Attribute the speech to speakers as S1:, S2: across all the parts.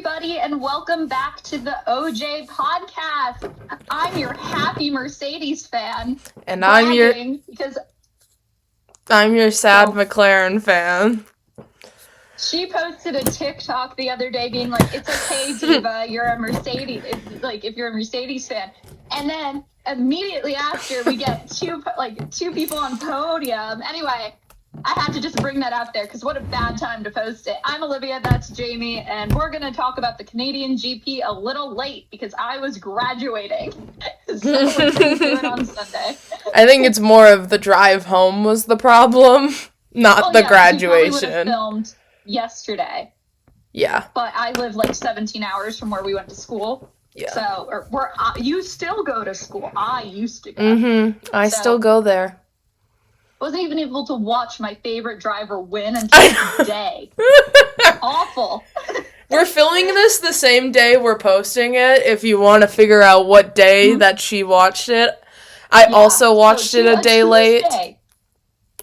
S1: everybody, and welcome back to the OJ podcast. I'm your happy Mercedes fan.
S2: And I'm your sad McLaren fan.
S1: She posted a TikTok the other day being like, it's okay, Diva, you're a Mercedes, if you're a Mercedes fan. And then immediately after, we get two people on podium. Anyway, I had to just bring that out there because what a bad time to post it. I'm Olivia, that's Jamie, and we're going to talk about the Canadian GP a little late because I was graduating. So we're going to do it on Sunday.
S2: I think it's more of the drive home was the problem, not the graduation.
S1: We would have filmed yesterday.
S2: Yeah.
S1: But I live 17 hours from where we went to school.
S2: Yeah.
S1: So, you still go to school. I used to go.
S2: Mm-hmm. I still go there.
S1: Wasn't even able to watch my favorite driver win until today. Awful.
S2: We're filming this the same day we're posting it, if you want to figure out what day that she watched it. I also watched it a day late.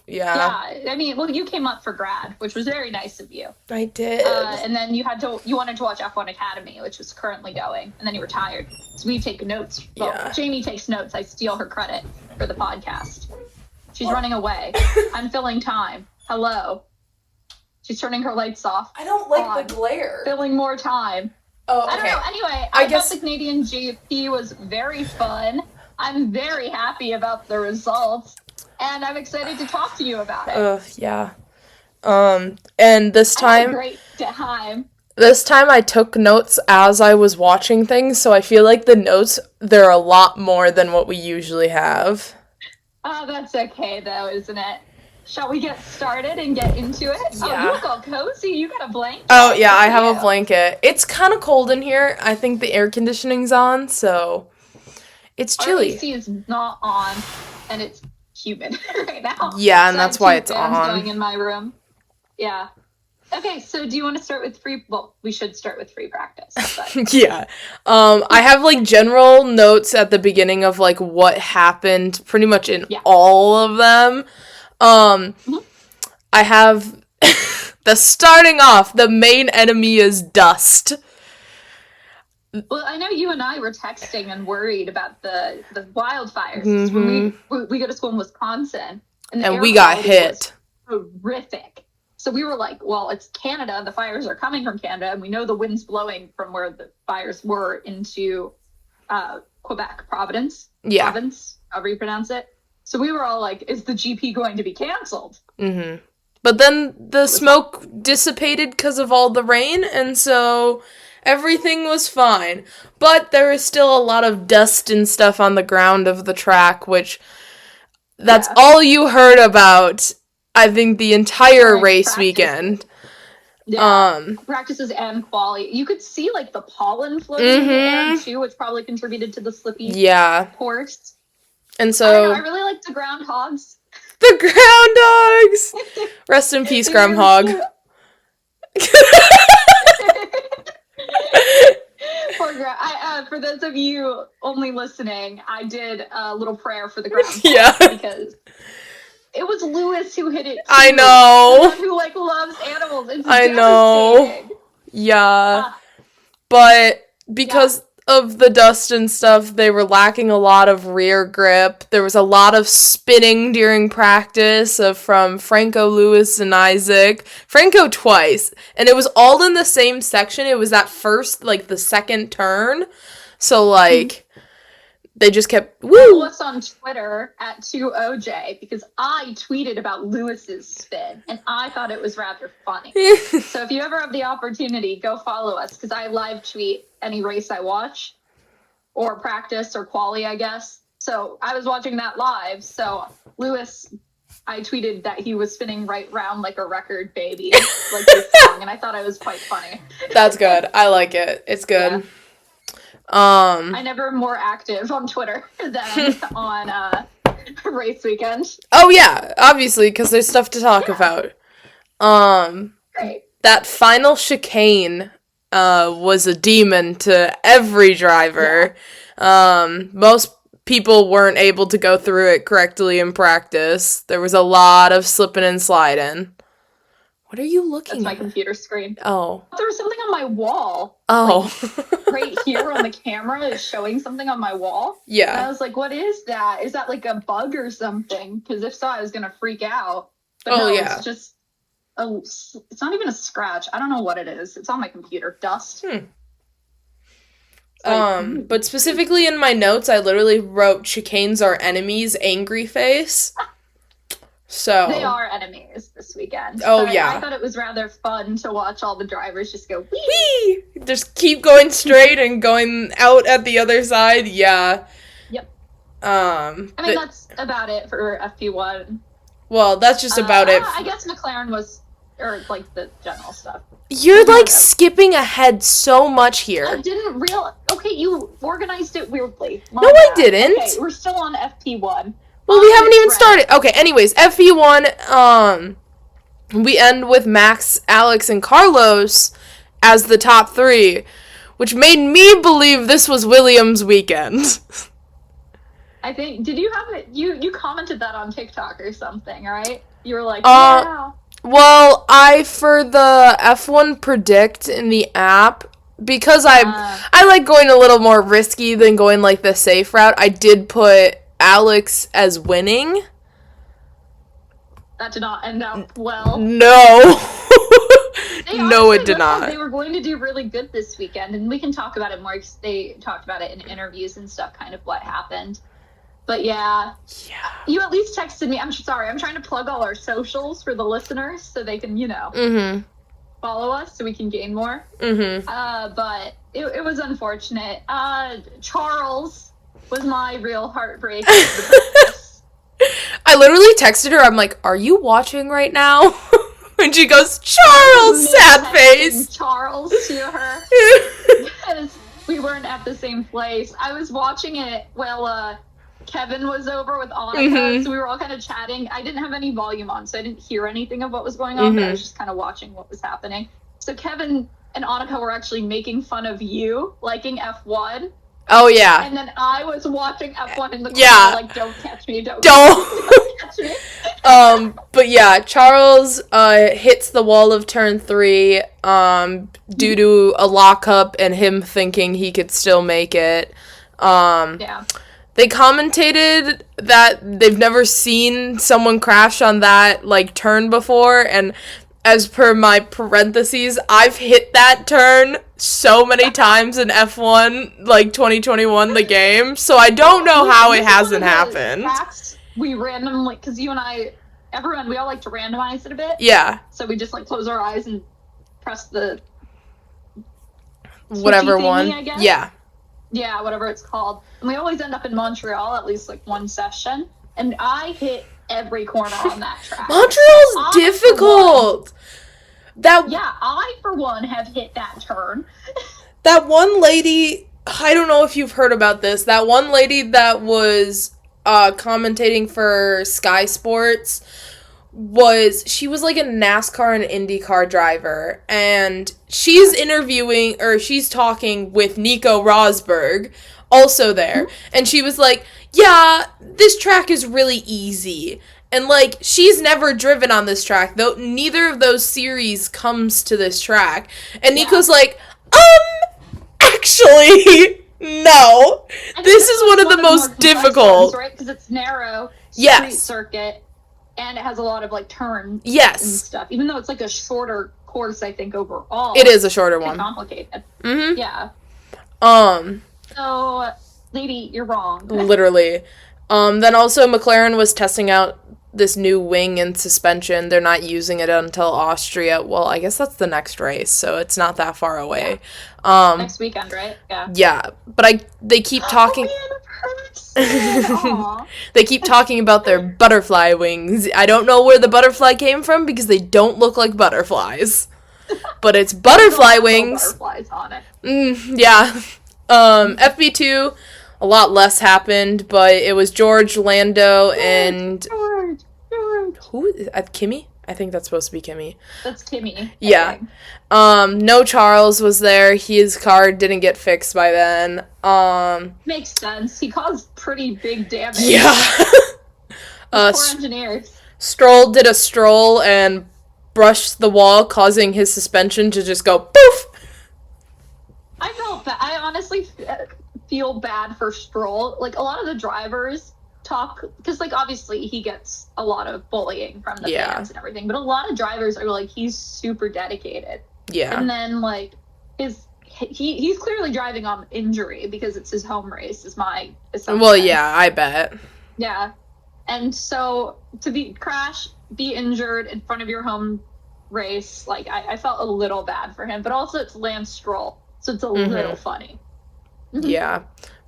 S2: Yeah.
S1: I mean, you came up for grad, which was very nice of you.
S2: I did.
S1: And then you wanted to watch F1 Academy, which was currently going, and then you were tired. So we take notes. Well, Jamie takes notes. I steal her credit for the podcast. She's running away. I'm filling time. Hello. She's turning her lights off.
S2: I don't like the glare.
S1: Filling more time.
S2: Oh, okay.
S1: I don't know. Anyway, I thought the Canadian GP was very fun. I'm very happy about the results. And I'm excited to talk to you about it.
S2: Yeah. And this time...
S1: I had a great time.
S2: This time I took notes as I was watching things, so I feel like the notes, they're a lot more than what we usually have.
S1: Oh, that's okay, though, isn't it? Shall we get started and get into it?
S2: Yeah.
S1: Oh, you look all cozy. You got a blanket.
S2: Oh, yeah, I have a blanket. It's kind of cold in here. I think the air conditioning's on, so it's chilly.
S1: Our AC is not on, and it's humid right now.
S2: Yeah, and that's why it's on.
S1: Going in my room. Yeah. Okay, so do you want to start with free? Well, we should start with free practice. But.
S2: Yeah. I have general notes at the beginning of what happened pretty much in all of them. I have starting off, the main enemy is dust.
S1: Well, I know you and I were texting and worried about the wildfires. Mm-hmm. When we go to school in Wisconsin.
S2: And we got hit.
S1: Horrific. So we were like, well, it's Canada, and the fires are coming from Canada, and we know the wind's blowing from where the fires were into Quebec, Providence, however you pronounce it. So we were all like, is the GP going to be canceled?
S2: Mm-hmm. But then the smoke dissipated because of all the rain, and so everything was fine. But there is still a lot of dust and stuff on the ground of the track, which that's all you heard about, I think, the entire race weekend.
S1: Yeah, practices and quali. You could see the pollen floating in the air too, which probably contributed to the slippy course.
S2: And so
S1: I really like the groundhogs.
S2: The groundhogs! Rest in peace, groundhog.
S1: For those of you only listening, I did a little prayer for the groundhog. Because it was Lewis who hit it too.
S2: I know.
S1: Who loves animals. It's
S2: I know. Yeah. But because of the dust and stuff, they were lacking a lot of rear grip. There was a lot of spinning during practice from Franco, Lewis, and Isaac. Franco twice. And it was all in the same section. It was that first, the second turn. So, they just kept, woo!
S1: Follow us on Twitter at 2OJ because I tweeted about Lewis's spin, and I thought it was rather funny. So if you ever have the opportunity, go follow us because I live tweet any race I watch or practice or quali, I guess. So I was watching that live. So Lewis, I tweeted that he was spinning right round like a record baby, like this song, and I thought it was quite funny.
S2: That's good. I like it. It's good.
S1: Yeah. I'm never more active on Twitter than on race weekend.
S2: Oh yeah, obviously, because there's stuff to talk about.
S1: Great.
S2: That final chicane was a demon to every driver. Yeah. Most people weren't able to go through it correctly in practice. There was a lot of slipping and sliding. What are you looking
S1: That's my
S2: at?
S1: computer screen.
S2: Oh.
S1: There was something on my wall.
S2: Oh.
S1: Like, right here on the camera is showing something on my wall.
S2: Yeah.
S1: And I was like, what is that? Is that like a bug or something? Because if so, I was going to freak out. But no,
S2: yeah.
S1: it's just, it's not even a scratch. I don't know what it is. It's on my computer. Dust.
S2: But specifically in my notes, I literally wrote chicanes are enemies, angry face. So
S1: they are enemies this weekend.
S2: Oh,
S1: but
S2: yeah.
S1: I thought it was rather fun to watch all the drivers just go, wee!
S2: Wee! Just keep going straight and going out at the other side. Yeah.
S1: Yep. I mean, that's about it for FP1.
S2: Well, that's just about it.
S1: I guess McLaren was, or like the general stuff.
S2: You're like skipping ahead so much here.
S1: I didn't okay, you organized it weirdly.
S2: No, I didn't.
S1: Okay, we're still on FP1.
S2: Well, we haven't even started. Okay, anyways, FP1, we end with Max, Alex, and Carlos as the top 3, which made me believe this was Williams' weekend.
S1: I think, did you have it? You commented that on TikTok or something, right? You were like, yeah.
S2: Well, for the F1 predict in the app, because I like going a little more risky than going like the safe route, I did put Alex as winning.
S1: That did not end up well.
S2: No. No, it did not.
S1: They were going to do really good this weekend, and we can talk about it more because they talked about it in interviews and stuff, kind of what happened. But yeah, you at least texted me. I'm sorry, I'm trying to plug all our socials for the listeners so they can, follow us so we can gain more. But it was unfortunate. Charles was my real heartbreak.
S2: I literally texted her. I'm like, "Are you watching right now?" And she goes, "Charles, sad face."
S1: Charles to her because we weren't at the same place. I was watching it while Kevin was over with Annika, so we were all kind of chatting. I didn't have any volume on, so I didn't hear anything of what was going on, but I was just kind of watching what was happening. So Kevin and Annika were actually making fun of you liking F1.
S2: Oh, yeah.
S1: And then I was watching F1 in the corner, like, don't catch me, don't catch me.
S2: But yeah, Charles hits the wall of turn 3 due to a lockup and him thinking he could still make it. They commentated that they've never seen someone crash on that, like, turn before, and as per my parentheses, I've hit that turn so many times in F1, like, 2021, the game, so I don't know how it hasn't happened.
S1: We randomly, because you and I, we all like to randomize it a bit.
S2: Yeah.
S1: So we just, like, close our eyes and press the
S2: whatever
S1: thingy,
S2: one.
S1: I guess.
S2: Yeah.
S1: Yeah, whatever it's called. And we always end up in Montreal, at least like one session. And I hit every corner on that track.
S2: Montreal's difficult.
S1: I, for one, have hit that turn.
S2: That one lady, I don't know if you've heard about this, that one lady that was commentating for Sky Sports she was like a NASCAR and IndyCar driver, and she's talking with Nico Rosberg, also there, and she was like, yeah, this track is really easy, and like, she's never driven on this track, though neither of those series comes to this track, and Nico's like, actually, no, this is one of the most difficult,
S1: right, because it's narrow, street circuit, and it has a lot of, like, turns and stuff. Even though it's, like, a shorter course, I think, overall.
S2: It is a shorter one.
S1: Complicated. Yeah. So, lady, you're wrong.
S2: Literally. Then also McLaren was testing out this new wing and suspension. They're not using it until Austria. Well, I guess that's the next race, so it's not that far away.
S1: Next weekend, right? Yeah.
S2: Yeah, but they keep talking... They keep talking about their butterfly wings. I don't know where the butterfly came from because they don't look like butterflies. But it's butterfly wings.
S1: Butterflies on it.
S2: Yeah. FB2, a lot less happened, but it was George, Lando, and...
S1: George.
S2: Who is Kimmy? I think that's supposed to be Kimmy.
S1: That's Kimmy.
S2: Yeah. No Charles was there. His car didn't get fixed by then.
S1: Makes sense. He caused pretty big damage.
S2: Yeah.
S1: Poor engineers.
S2: Stroll did a stroll and brushed the wall, causing his suspension to just go poof.
S1: I felt that. I honestly feel bad for Stroll. Like, a lot of the drivers talk, because, like, obviously he gets a lot of bullying from the fans and everything, but a lot of drivers are like, he's super dedicated. Yeah. And then, like, he's clearly driving on injury because it's his home race, is my assumption.
S2: Well, yeah, I bet.
S1: Yeah. And so to be injured in front of your home race, like, I felt a little bad for him, but also it's Lance Stroll, so it's a little funny.
S2: Yeah.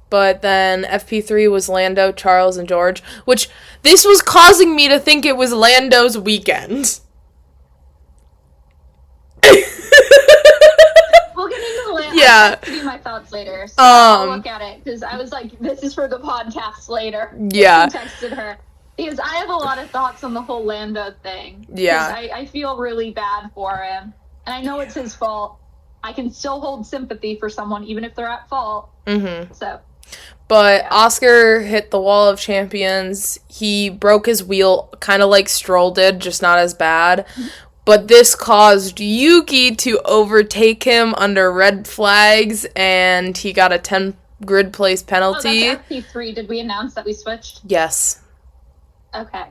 S2: But then FP3 was Lando, Charles, and George, which this was causing me to think it was Lando's weekend.
S1: We'll get into the Lando. Yeah. I'll give you my thoughts later. So I'll look at it, because I was like, this is for the podcast later. Yeah. I texted her. Because I have a lot of thoughts on the whole Lando thing. Yeah. I feel really bad for him. And I know it's his fault. I can still hold sympathy for someone, even if they're at fault. So.
S2: But Oscar hit the wall of champions. He broke his wheel, kind of like Stroll did, just not as bad. But this caused Yuki to overtake him under red flags, and he got a 10 grid place penalty.
S1: Oh, that's FP3. Did we announce that we switched?
S2: Yes.
S1: Okay.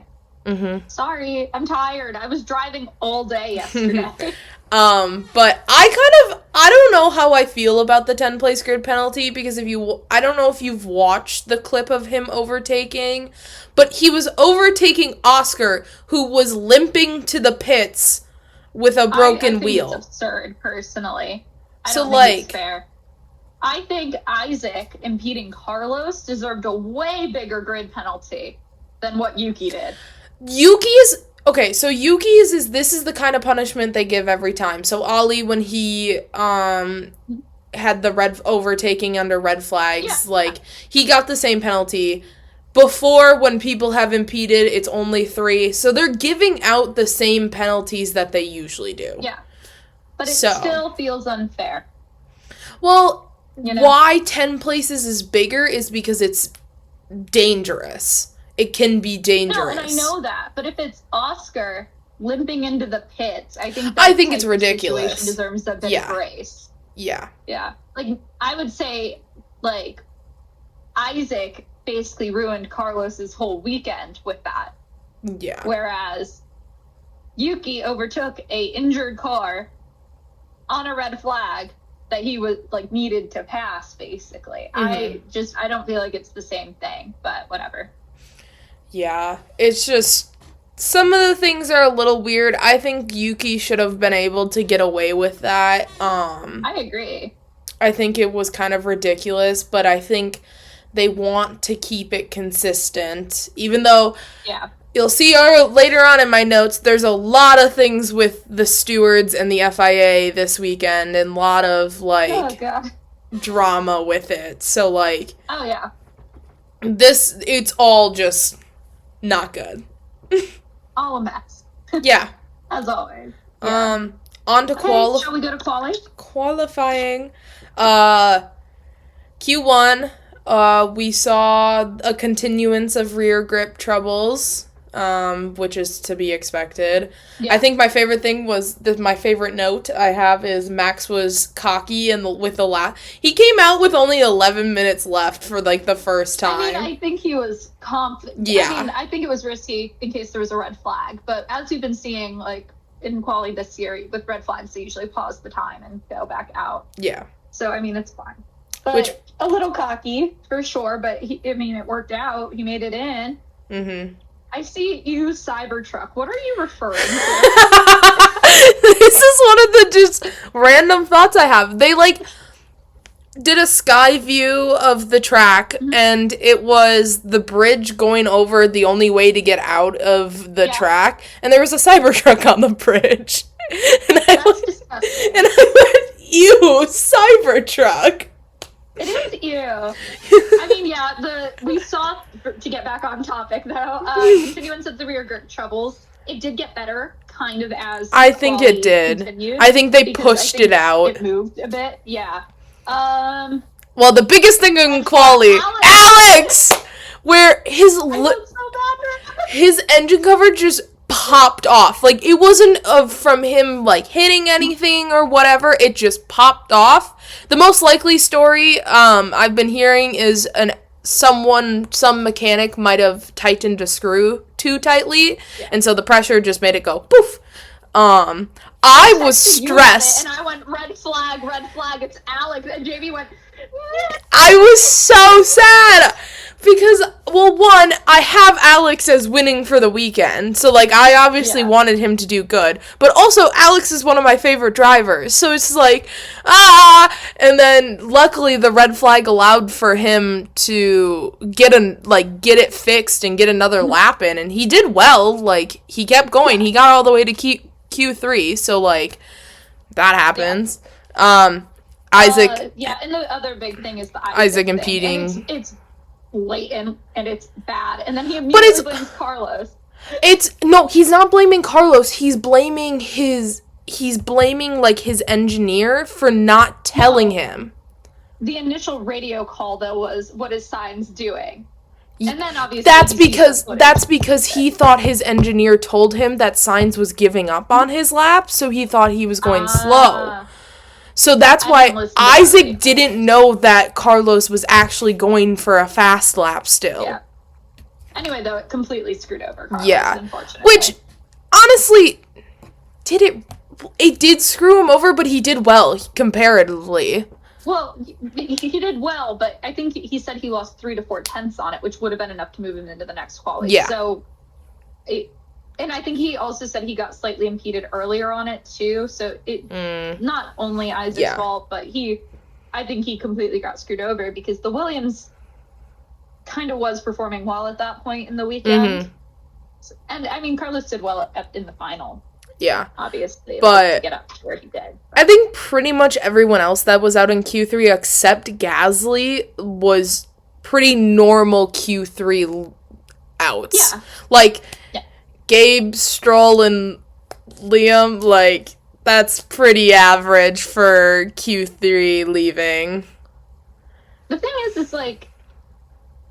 S1: Sorry, I'm tired. I was driving all day yesterday.
S2: But I don't know how I feel about the 10 place grid penalty, because I don't know if you've watched the clip of him overtaking, but he was overtaking Oscar, who was limping to the pits with a broken wheel.
S1: It's absurd, personally. I don't think it's fair. I think Isaac impeding Carlos deserved a way bigger grid penalty than what Yuki did. This is the kind of punishment they give every time. So Ollie, when he had the red overtaking under red flags, he got the same penalty. Before, when people have impeded, it's only 3. So they're giving out the same penalties that they usually do. Yeah. But it still feels unfair.
S2: Well, why 10 places is bigger is because it's dangerous. It can be dangerous.
S1: No, and I know that. But if it's Oscar limping into the pits, I think
S2: it's ridiculous.
S1: Situation deserves a bit of grace.
S2: Yeah.
S1: Yeah. Like, I would say, like, Isaac basically ruined Carlos's whole weekend with that.
S2: Yeah.
S1: Whereas Yuki overtook a injured car on a red flag that he was, like, needed to pass, basically. I don't feel like it's the same thing, but whatever.
S2: Yeah, it's just, some of the things are a little weird. I think Yuki should have been able to get away with that.
S1: I agree.
S2: I think it was kind of ridiculous, but I think they want to keep it consistent. Even though, you'll see later on in my notes, there's a lot of things with the stewards and the FIA this weekend, and a lot of, drama with it. So, it's all just not good.
S1: All a mess.
S2: Yeah.
S1: As always. Yeah.
S2: On to
S1: shall we go to
S2: qualifying. Q1, we saw a continuance of rear grip troubles, which is to be expected. Yeah. I think my favorite thing was, my favorite note I have is Max was cocky with the lap. He came out with only 11 minutes left for, the first time.
S1: I mean, I think he was confident.
S2: Yeah.
S1: I mean, I think it was risky in case there was a red flag, but as we've been seeing, in quali this year, with red flags, they usually pause the time and go back out.
S2: Yeah.
S1: So, I mean, it's fine. But a little cocky, for sure, but, it worked out. He made it in. Mm-hmm. I see you, Cybertruck. What are you referring to?
S2: This is one of the just random thoughts I have. They, did a sky view of the track, and it was the bridge going over the only way to get out of the track, and there was a Cybertruck on the bridge. And I went, ew, Cybertruck.
S1: It is ew. I mean, we saw, to get back on topic, though, continuance of the rear grip troubles. It did get better, kind of, as
S2: I think it did. Continued, I think they pushed it out.
S1: It moved a bit, yeah.
S2: Well, the biggest thing in quali, Alex! Where his engine cover just popped off. Like, it wasn't from him, like, hitting anything or whatever. It just popped off. The most likely story I've been hearing is some mechanic might have tightened a screw too tightly, and so the pressure just made it go poof. I was stressed.
S1: And I went, red flag, it's Alex. And Jamie went,
S2: I was so sad. Because, well, one, I have Alex as winning for the weekend, so, like, I obviously wanted him to do good. But also, Alex is one of my favorite drivers, so it's like, and then, luckily, the red flag allowed for him to get it fixed and get another lap in, and he did well. Like, he kept going. He got all the way to Q3, so, like, that happens. Isaac.
S1: and the other big thing is the
S2: Isaac impeding.
S1: And it's blatant and it's bad. And then he immediately blames Carlos.
S2: No, he's not blaming Carlos. He's blaming his engineer for not telling him.
S1: The initial radio call though was, what is Sainz doing? And then obviously
S2: that's because he thought his engineer told him that Sainz was giving up on his lap, so he thought he was going slow. So that's why Isaac didn't know that Carlos was actually going for a fast lap still. Yeah.
S1: Anyway, though, it completely screwed over Carlos, unfortunately.
S2: Which, honestly, it did screw him over, but he did well, comparatively.
S1: Well, he did well, but I think he said he lost 3 to 4 tenths on it, which would have been enough to move him into the next quali.
S2: Yeah.
S1: So, and I think he also said he got slightly impeded earlier on it, too. So, not only Isaac's fault, but I think he completely got screwed over because the Williams kind of was performing well at that point in the weekend. Mm-hmm. And, I mean, Carlos did well in the final.
S2: Yeah.
S1: Obviously.
S2: But
S1: to get up to where he did.
S2: I think pretty much everyone else that was out in Q3 except Gasly was pretty normal Q3 outs. Yeah. Like, Gabe, Stroll, and Liam, like, that's pretty average for Q3 leaving.
S1: The thing is like,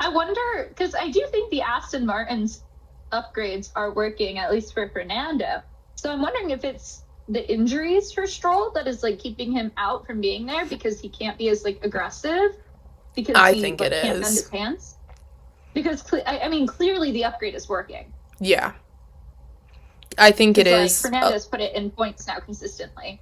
S1: I wonder, because I do think the Aston Martin's upgrades are working, at least for Fernando. So I'm wondering if it's the injuries for Stroll that is, like, keeping him out from being there because he can't be as, like, aggressive. Because
S2: I think it
S1: can't
S2: is.
S1: bend his pants. Because, I mean, clearly the upgrade is working.
S2: Yeah. I think it is.
S1: Fernando's put it in points now consistently.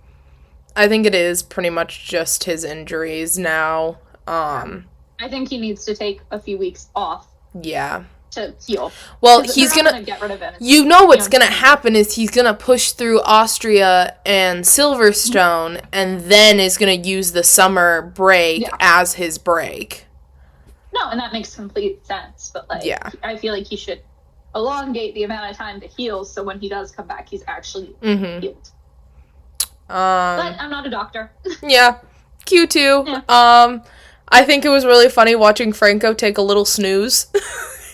S2: I think it is pretty much just his injuries now.
S1: I think he needs to take a few weeks off.
S2: Yeah.
S1: To heal.
S2: Well, he's gonna
S1: get rid of it.
S2: You know what's gonna happen is he's gonna push through Austria and Silverstone, and then is gonna use the summer break as his break.
S1: No, and that makes complete sense. But I feel like he should elongate the amount of time to heal, so when he does come back, he's actually healed. But I'm not a doctor.
S2: Yeah, Q2. Yeah. I think it was really funny watching Franco take a little snooze.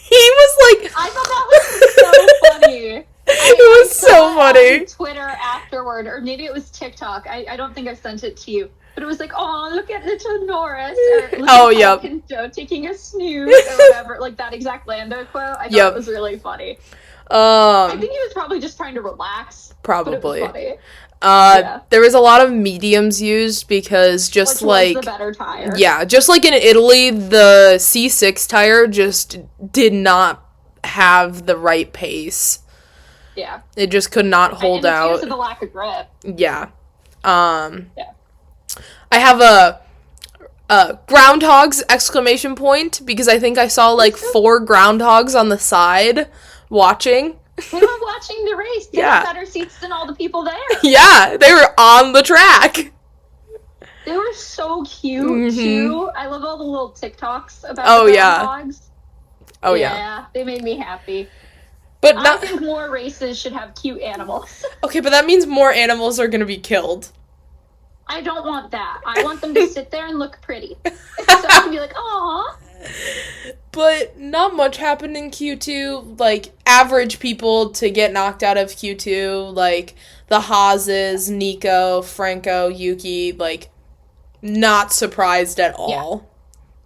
S2: He was like...
S1: I thought that was so funny.
S2: It was so funny.
S1: On Twitter afterward, or maybe it was TikTok. I don't think I sent it to you. But it was like, oh, look at little Norris. Or look at Joe taking a snooze or whatever. Like that exact Lando quote. I thought it was really funny. I think he was probably just trying to relax.
S2: Probably.
S1: But it was funny.
S2: There was a lot of mediums used because just
S1: Which was the better tire.
S2: Yeah, just like in Italy, the C6 tire just did not have the right pace.
S1: Yeah.
S2: It just could not hold out.
S1: Because of the lack of grip.
S2: Yeah. I have a groundhogs exclamation point because I think I saw like 4 groundhogs on the side watching.
S1: They were watching the race. They had better seats than all the people there.
S2: Yeah, they were on the track.
S1: They were so cute, too. I love all the little TikToks about the groundhogs.
S2: Oh,
S1: yeah. They made me happy.
S2: But
S1: I think more races should have cute animals.
S2: Okay, but that means more animals are going to be killed.
S1: I don't want that. I want them to sit there and look pretty. So I can be like, aw.
S2: But not much happened in Q2. Like, average people to get knocked out of Q2, like the Haas's, Nico, Franco, Yuki, like, not surprised at all.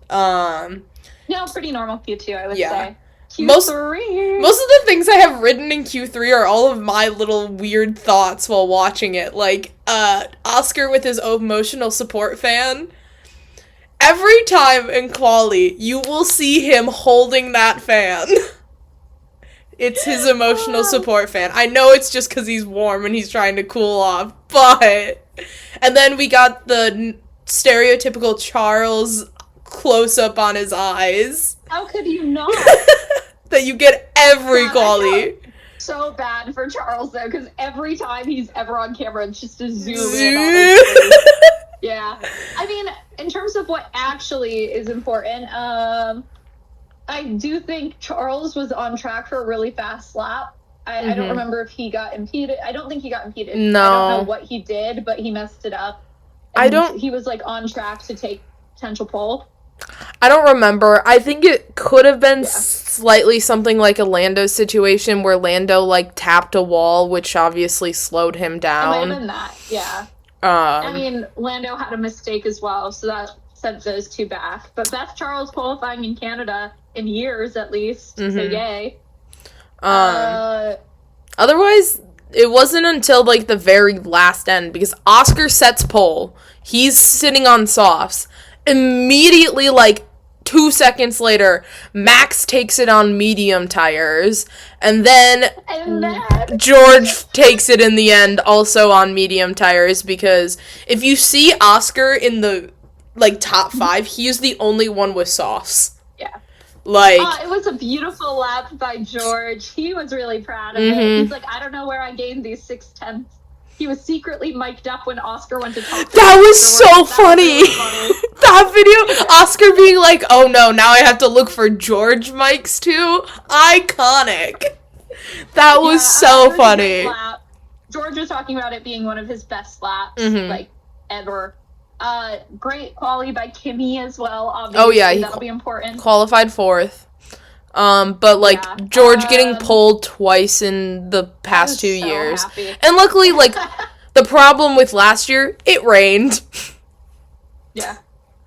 S1: No, pretty normal Q2, I would say.
S2: most of the things I have written in Q3 are all of my little weird thoughts while watching it. Like, Oscar with his emotional support fan. Every time in Quali, you will see him holding that fan. It's his emotional support fan. I know it's just because he's warm and he's trying to cool off, but... And then we got the stereotypical Charles close-up on his eyes.
S1: How could you not?
S2: That you get every Quali.
S1: So bad for Charles, though, because every time he's ever on camera, it's just a zoom in on his face. Yeah. I mean, in terms of what actually is important, I do think Charles was on track for a really fast lap. I don't remember if he got impeded. I don't think he got impeded.
S2: No.
S1: I don't know what he did, but he messed it up. And he was, like, on track to take potential pole.
S2: I don't remember. I think it could have been slightly something like a Lando situation where Lando, like, tapped a wall, which obviously slowed him down.
S1: It might have been that, yeah. I mean, Lando had a mistake as well, so that sent those two back. But best Charles qualifying in Canada in years, at least. So yay.
S2: Otherwise, it wasn't until, like, the very last end, because Oscar sets pole. He's sitting on softs. Immediately, like, 2 seconds later, Max takes it on medium tires, and then George takes it in the end also on medium tires, because if you see Oscar in the, like, top 5, he's the only one with softs.
S1: Yeah.
S2: Like,
S1: it was a beautiful lap by George. He was really proud of it. He's like, I don't know where I gained these 6/10. He was secretly mic'd up when Oscar went to talk to
S2: That
S1: him.
S2: was so funny.
S1: Really funny.
S2: That video, Oscar being like, oh no, now I have to look for George mics too. Iconic. That was so funny.
S1: George was talking about it being one of his best laps, like, ever. Great quali by Kimmy as well, obviously.
S2: Oh yeah,
S1: that'll be important.
S2: Qualified 4th. But, like, George getting pulled twice in the past 2 years.
S1: Happy.
S2: And luckily, like, the problem with last year, it rained.
S1: Yeah.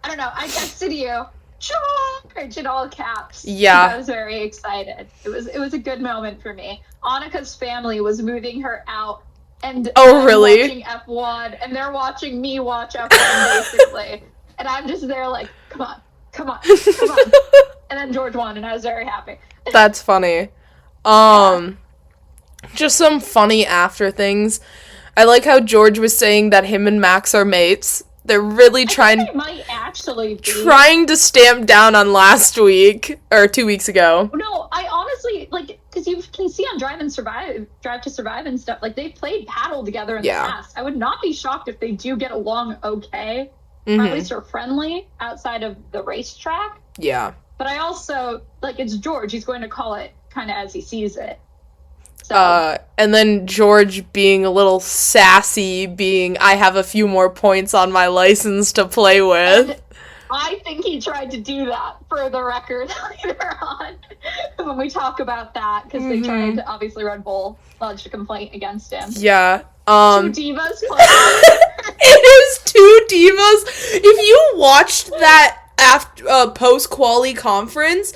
S1: I don't know. I texted you, George, in all caps.
S2: Yeah.
S1: I was very excited. It was a good moment for me. Annika's family was moving her out. And
S2: really?
S1: Watching F1, and they're watching me watch F1, basically. And I'm just there like, come on. And then George won, and I was very happy.
S2: That's funny. Just some funny after things. I like how George was saying that him and Max are mates. They're really
S1: They might actually be.
S2: trying to stamp down on last week, or 2 weeks ago.
S1: No, I honestly, like, because you can see on Drive to Survive and stuff, like, they've played paddle together in the past. I would not be shocked if they do get along okay, or at least are friendly outside of the racetrack.
S2: Yeah.
S1: But I also, like, it's George. He's going to call it kind of as he sees it. So.
S2: And then George being a little sassy, being, I have a few more points on my license to play with.
S1: And I think he tried to do that, for the record, later on, when we talk about that, because they tried to, obviously, Red Bull lodged a complaint against him.
S2: Yeah.
S1: 2 divas playing.
S2: It is 2 divas. If you watched that after post-quali conference,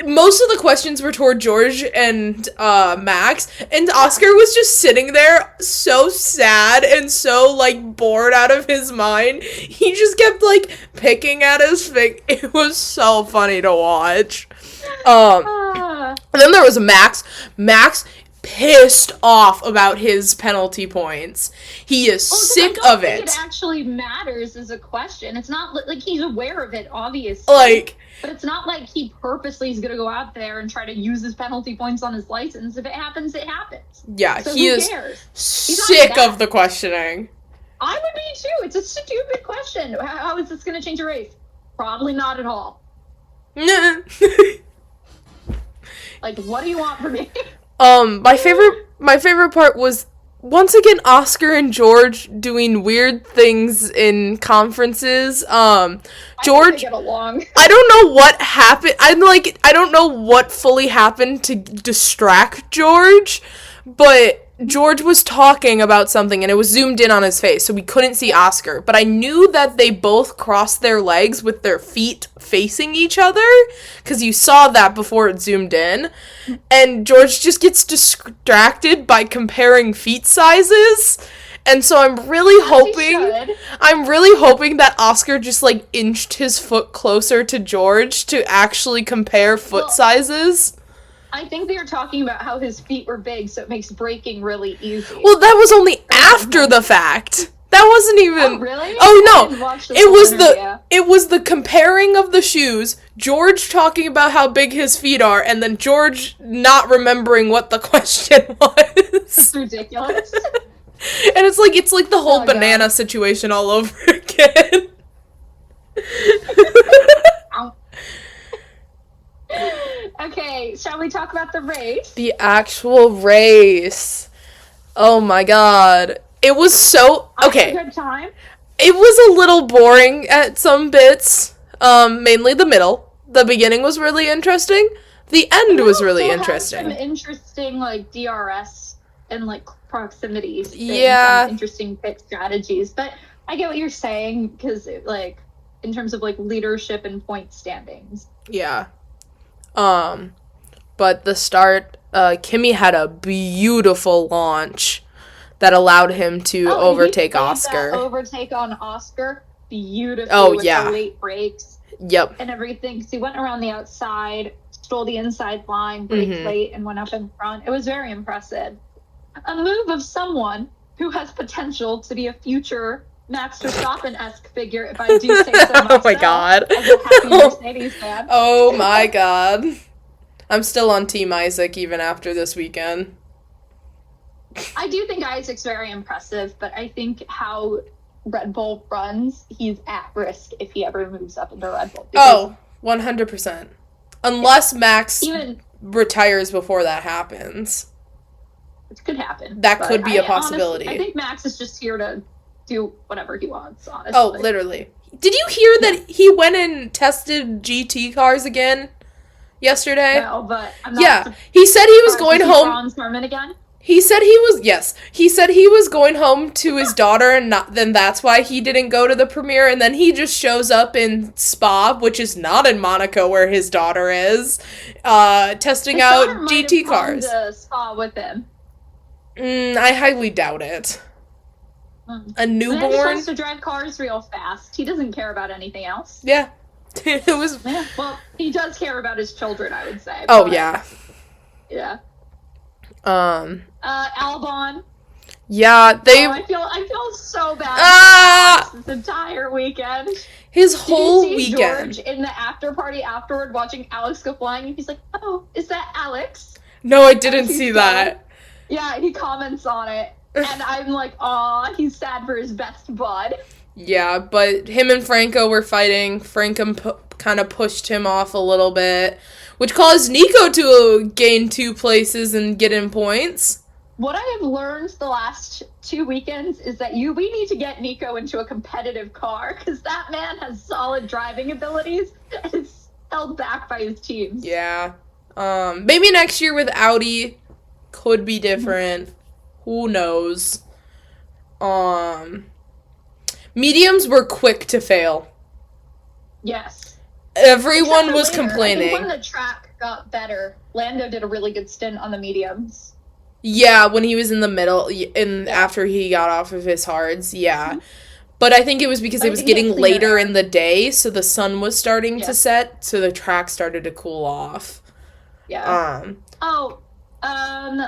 S2: most of the questions were toward George and Max, and Oscar was just sitting there so sad and so, like, bored out of his mind. He just kept, like, picking at his face. It was so funny to watch. And then there was Max. Max pissed off about his penalty points. He is sick of it.
S1: It actually matters as a question. It's not like he's aware of it, obviously.
S2: Like,
S1: but it's not like he purposely is going to go out there and try to use his penalty points on his license. If it happens, it happens.
S2: Yeah,
S1: so
S2: he is sick of the questioning.
S1: I would be too. It's a stupid question. How is this going to change a race? Probably not at all. Like, what do you want from me?
S2: My favorite part was, once again, Oscar and George doing weird things in conferences. George,
S1: get along.
S2: I don't know what happened. I don't know what fully happened to distract George, but George was talking about something and it was zoomed in on his face, so we couldn't see Oscar. But I knew that they both crossed their legs with their feet facing each other, because you saw that before it zoomed in. And George just gets distracted by comparing feet sizes. And so I'm really hoping that Oscar just, like, inched his foot closer to George to actually compare foot sizes.
S1: I think they were talking about how his feet were big, so it makes braking really easy.
S2: Well, that was only after the fact. That wasn't even.
S1: Oh, really?
S2: Oh no! It was the comparing of the shoes. George talking about how big his feet are, and then George not remembering what the question was.
S1: It's ridiculous.
S2: And it's like the whole banana situation all over again.
S1: Okay, shall we talk about the race?
S2: The actual race. Oh my god. It was so... Okay.
S1: I had a good time.
S2: It was a little boring at some bits. Mainly the middle. The beginning was really interesting. The end was really interesting.
S1: Some interesting, like, DRS and, like, proximities.
S2: Yeah.
S1: Some interesting pit strategies. But I get what you're saying, because, like, in terms of, like, leadership and point standings.
S2: Yeah. But the start, Kimi had a beautiful launch that allowed him to overtake Oscar.
S1: That overtake on Oscar beautifully with the late brakes.
S2: Yep.
S1: And everything. So he went around the outside, stole the inside line, braked late, and went up in front. It was very impressive. A move of someone who has potential to be a future Max Verstappen-esque figure, if I do say so myself.
S2: Oh my god.
S1: As a happy Mercedes fan.
S2: Oh my god. I'm still on Team Isaac even after this weekend.
S1: I do think Isaac's very impressive, but I think how Red Bull runs, he's at risk if he ever moves up into Red Bull.
S2: Oh, 100%. Unless Max retires before that happens.
S1: Which could happen.
S2: That could be a possibility.
S1: Honestly, I think Max is just here to do whatever he wants, honestly.
S2: Oh, literally. Did you hear that he went and tested GT cars again yesterday?
S1: No, but I'm not.
S2: Yeah, he said he was going home.
S1: Again?
S2: He said he said he was going home to his daughter, and then that's why he didn't go to the premiere, and then he just shows up in Spa, which is not in Monaco where his daughter is, testing out GT cars.
S1: To Spa with him.
S2: I highly doubt it. A newborn.
S1: He wants to drive cars real fast. He doesn't care about anything else.
S2: Yeah. It was.
S1: Yeah, well, he does care about his children, I would say.
S2: Oh, yeah.
S1: Yeah. Albon.
S2: Yeah,
S1: I feel so bad this entire weekend.
S2: His whole
S1: Did you see
S2: weekend.
S1: George in the after party afterward watching Alex go flying, and he's like, "Oh, is that Alex?"
S2: No, I didn't see that.
S1: Yeah, he comments on it. And I'm like, aw, he's sad for his best bud.
S2: Yeah, but him and Franco were fighting. Franco kind of pushed him off a little bit, which caused Nico to gain 2 places and get in points.
S1: What I have learned the last 2 weekends is that we need to get Nico into a competitive car, because that man has solid driving abilities and is held back by his teams.
S2: Yeah. Maybe next year with Audi could be different. Who knows? Mediums were quick to fail.
S1: Yes.
S2: Everyone was complaining.
S1: I think when the track got better, Lando did a really good stint on the mediums.
S2: Yeah, when he was in the middle, after he got off of his hards, yeah. Mm-hmm. But I think it was because it was getting later in the day, so the sun was starting to set, so the track started to cool off.
S1: Yeah.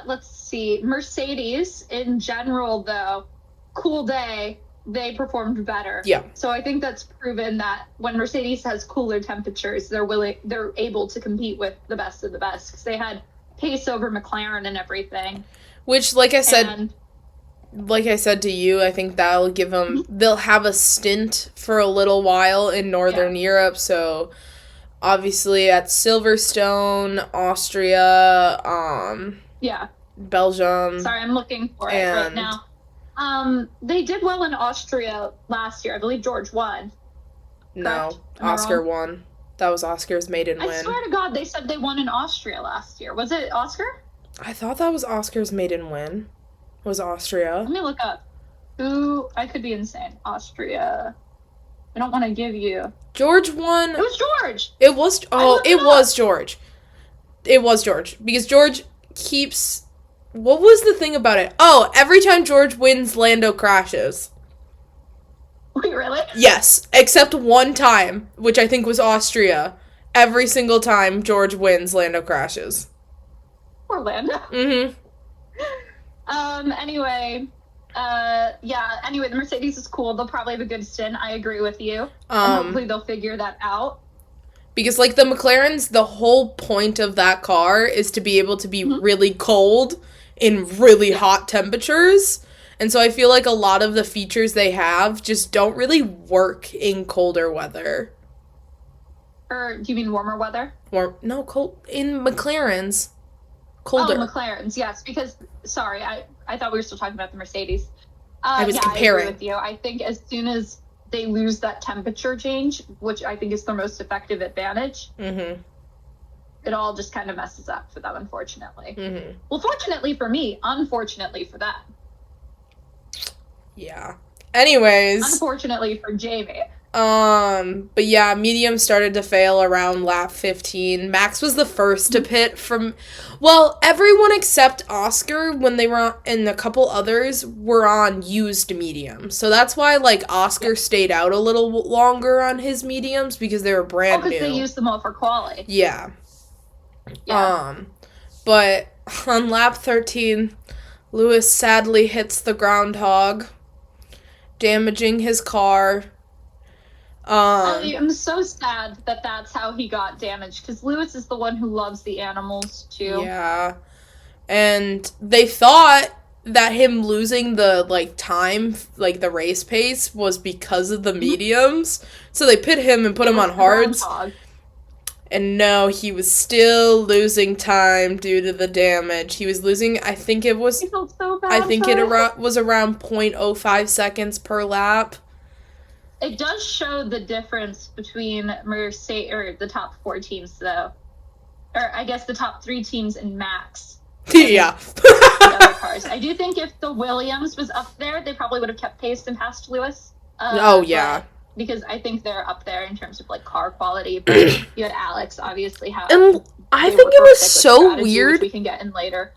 S1: Let's see. Mercedes, in general, though, cool day, they performed better.
S2: Yeah.
S1: So I think that's proven that when Mercedes has cooler temperatures, they're able to compete with the best of the best, because they had pace over McLaren and everything.
S2: Which, like I said to you, I think that'll give them. They'll have a stint for a little while in Northern Europe. So obviously at Silverstone, Austria, Belgium.
S1: Sorry, I'm looking for it right now. They did well in Austria last year. I believe George won.
S2: No, Oscar won. That was Oscar's maiden win.
S1: I swear to God, they said they won in Austria last year. Was it Oscar?
S2: I thought that was Oscar's maiden win. Was Austria.
S1: Let me look up. Who? I could be insane. Austria. I don't want to give you.
S2: George won.
S1: It was George.
S2: It was. Oh, it was George. It was George. Because George keeps. What was the thing about it? Oh, every time George wins, Lando crashes.
S1: Wait, really?
S2: Yes, except one time, which I think was Austria. Every single time George wins, Lando crashes.
S1: Poor Lando.
S2: Mm-hmm.
S1: Anyway, the Mercedes is cool. They'll probably have a good stint. I agree with you. And hopefully they'll figure that out.
S2: Because, like, the McLarens, the whole point of that car is to be able to be really cold in really hot temperatures. And so I feel like a lot of the features they have just don't really work in colder weather.
S1: Or do you mean warmer weather?
S2: No, cold in McLarens. Colder.
S1: Oh, McLarens, yes. Because, sorry, I thought we were still talking about the Mercedes.
S2: I was comparing.
S1: I agree with you. I think as soon as they lose that temperature change, which I think is their most effective advantage, it all just kind of messes up for them, unfortunately. Well, fortunately for me, unfortunately for them.
S2: Yeah. Anyways.
S1: Unfortunately for Jamie.
S2: But yeah, medium started to fail around lap 15. Max was the first to pit from, well, everyone except Oscar, when they were on, and a couple others were on used mediums. So that's why, like, Oscar stayed out a little longer on his mediums, because they were brand new.
S1: Because they used them all for quali.
S2: Yeah. But on lap 13, Lewis sadly hits the groundhog, damaging his car.
S1: I'm so sad that that's how he got damaged, because Lewis is the one who loves the animals, too.
S2: Yeah. And they thought that him losing the, like, time, like, the race pace was because of the mediums. So they pit him and put him on hards. And no, he was still losing time due to the damage. He was losing, I think it was...
S1: He felt so bad.
S2: I think it was around 0.05 seconds per lap.
S1: It does show the difference between Mercedes, or the top 4 teams, though. Or, I guess, the top 3 teams in Max.
S2: Yeah.
S1: The other cars. I do think if the Williams was up there, they probably would have kept pace and passed Lewis.
S2: Yeah.
S1: Because I think they're up there in terms of, like, car quality. But you had Alex, obviously.
S2: And I think it was so weird.
S1: Which we can get in later.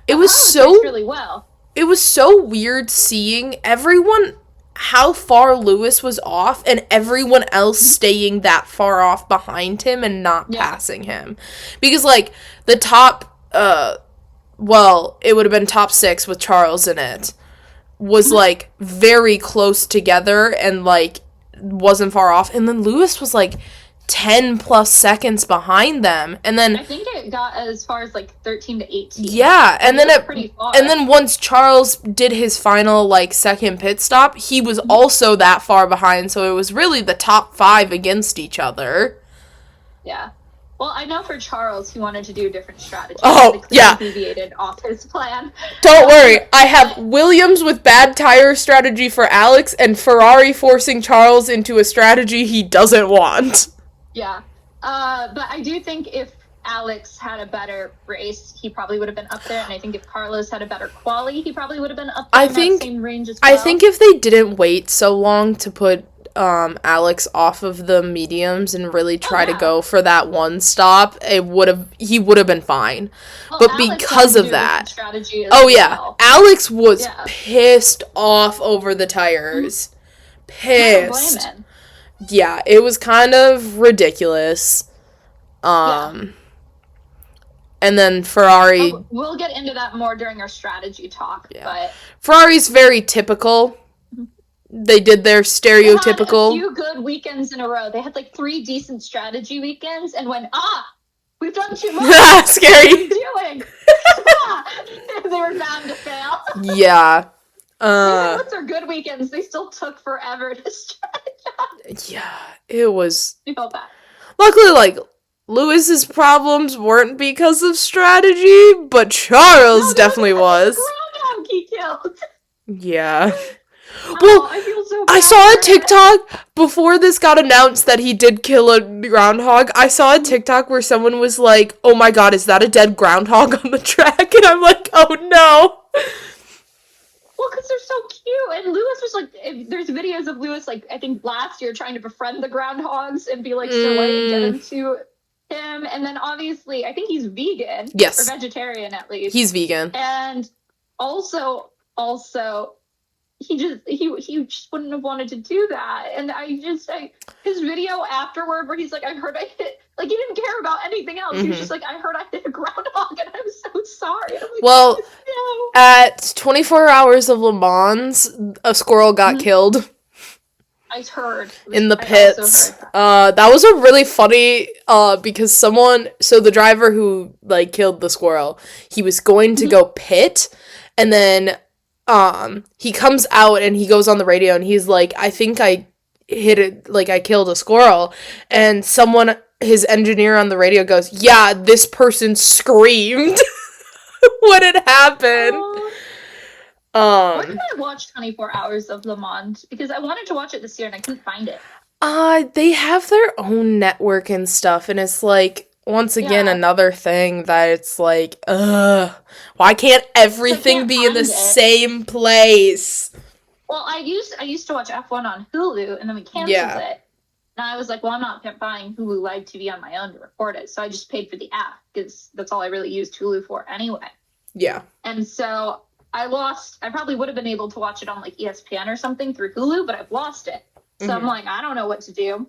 S2: It was
S1: so... really well.
S2: It was so weird seeing everyone... how far Lewis was off and everyone else staying that far off behind him and not passing him. Because, like, the top, it would have been top 6 with Charles in it, was, like, very close together and, like, wasn't far off. And then Lewis was, like, 10 plus seconds behind them, and then
S1: I think it got as far as like 13 to 18.
S2: Yeah, and then
S1: pretty far.
S2: And then once Charles did his final like second pit stop, he was also that far behind, so it was really the top 5 against each other.
S1: Yeah. Well, I know for Charles, he wanted to do a different strategy.
S2: Oh, yeah.
S1: Deviated off his plan.
S2: Don't worry. I have Williams with bad tire strategy for Alex and Ferrari forcing Charles into a strategy he doesn't want.
S1: Yeah. But I do think if Alex had a better race, he probably would have been up there. And I think if Carlos had a better quali, he probably would have been up there in that same range as well.
S2: I think if they didn't wait so long to put Alex off of the mediums and really try to go for that one stop, he would have been fine.
S1: Well,
S2: but
S1: Alex
S2: because of that,
S1: well.
S2: Alex was pissed off over the tires. Pissed.
S1: Can't blame him.
S2: Yeah, it was kind of ridiculous. And then Ferrari...
S1: We'll get into that more during our strategy talk, but...
S2: Ferrari's very typical. They did their stereotypical...
S1: They had a few good weekends in a row. They had, like, 3 decent strategy weekends, and went, we've done too much.
S2: Scary.
S1: What are we doing? They were bound to fail.
S2: Yeah.
S1: Even with their good weekends, they still took forever to strategize.
S2: Yeah, it was...
S1: I felt bad.
S2: Luckily, like, Lewis's problems weren't because of strategy, but Charles definitely was.
S1: Groundhog he killed.
S2: Yeah. Well,
S1: I feel so bad.
S2: I saw a TikTok before this got announced that he did kill a groundhog. I saw a TikTok where someone was like, "Oh my god, is that a dead groundhog on the track?" And I'm like, "Oh no."
S1: Well, because they're so cute. And Lewis was like, there's videos of Lewis, like, I think last year trying to befriend the groundhogs and be like silly and get into him. And then obviously, I think he's vegan.
S2: Yes.
S1: Or vegetarian, at least.
S2: He's vegan.
S1: And also, he just wouldn't have wanted to do that. And his video afterward where he's like, I heard I hit, like, he didn't care about anything else. He was just like, I heard I hit a groundhog and I'm so sorry. I'm like,
S2: well,
S1: no.
S2: At 24 Hours of Le Mans, a squirrel got killed.
S1: I heard.
S2: In the pits. That was a really funny, because so the driver who, like, killed the squirrel, he was going to go pit, and then, he comes out and he goes on the radio and he's like, I think I hit it, like, I killed a squirrel, and his engineer on the radio goes, yeah, this person screamed when it happened.
S1: Where can I watch 24 Hours of Le Mans? Because I wanted to watch it this year and I couldn't find it.
S2: They have their own network and stuff, and it's like, once again, another thing that it's like, why can't everything be in the same place?
S1: Well, I used to watch F1 on Hulu, and then we canceled it. And I was like, well, I'm not buying Hulu Live TV on my own to record it, so I just paid for the app, because that's all I really used Hulu for anyway.
S2: Yeah.
S1: And so I probably would have been able to watch it on, like, ESPN or something through Hulu, but I've lost it. So I'm like, I don't know what to do.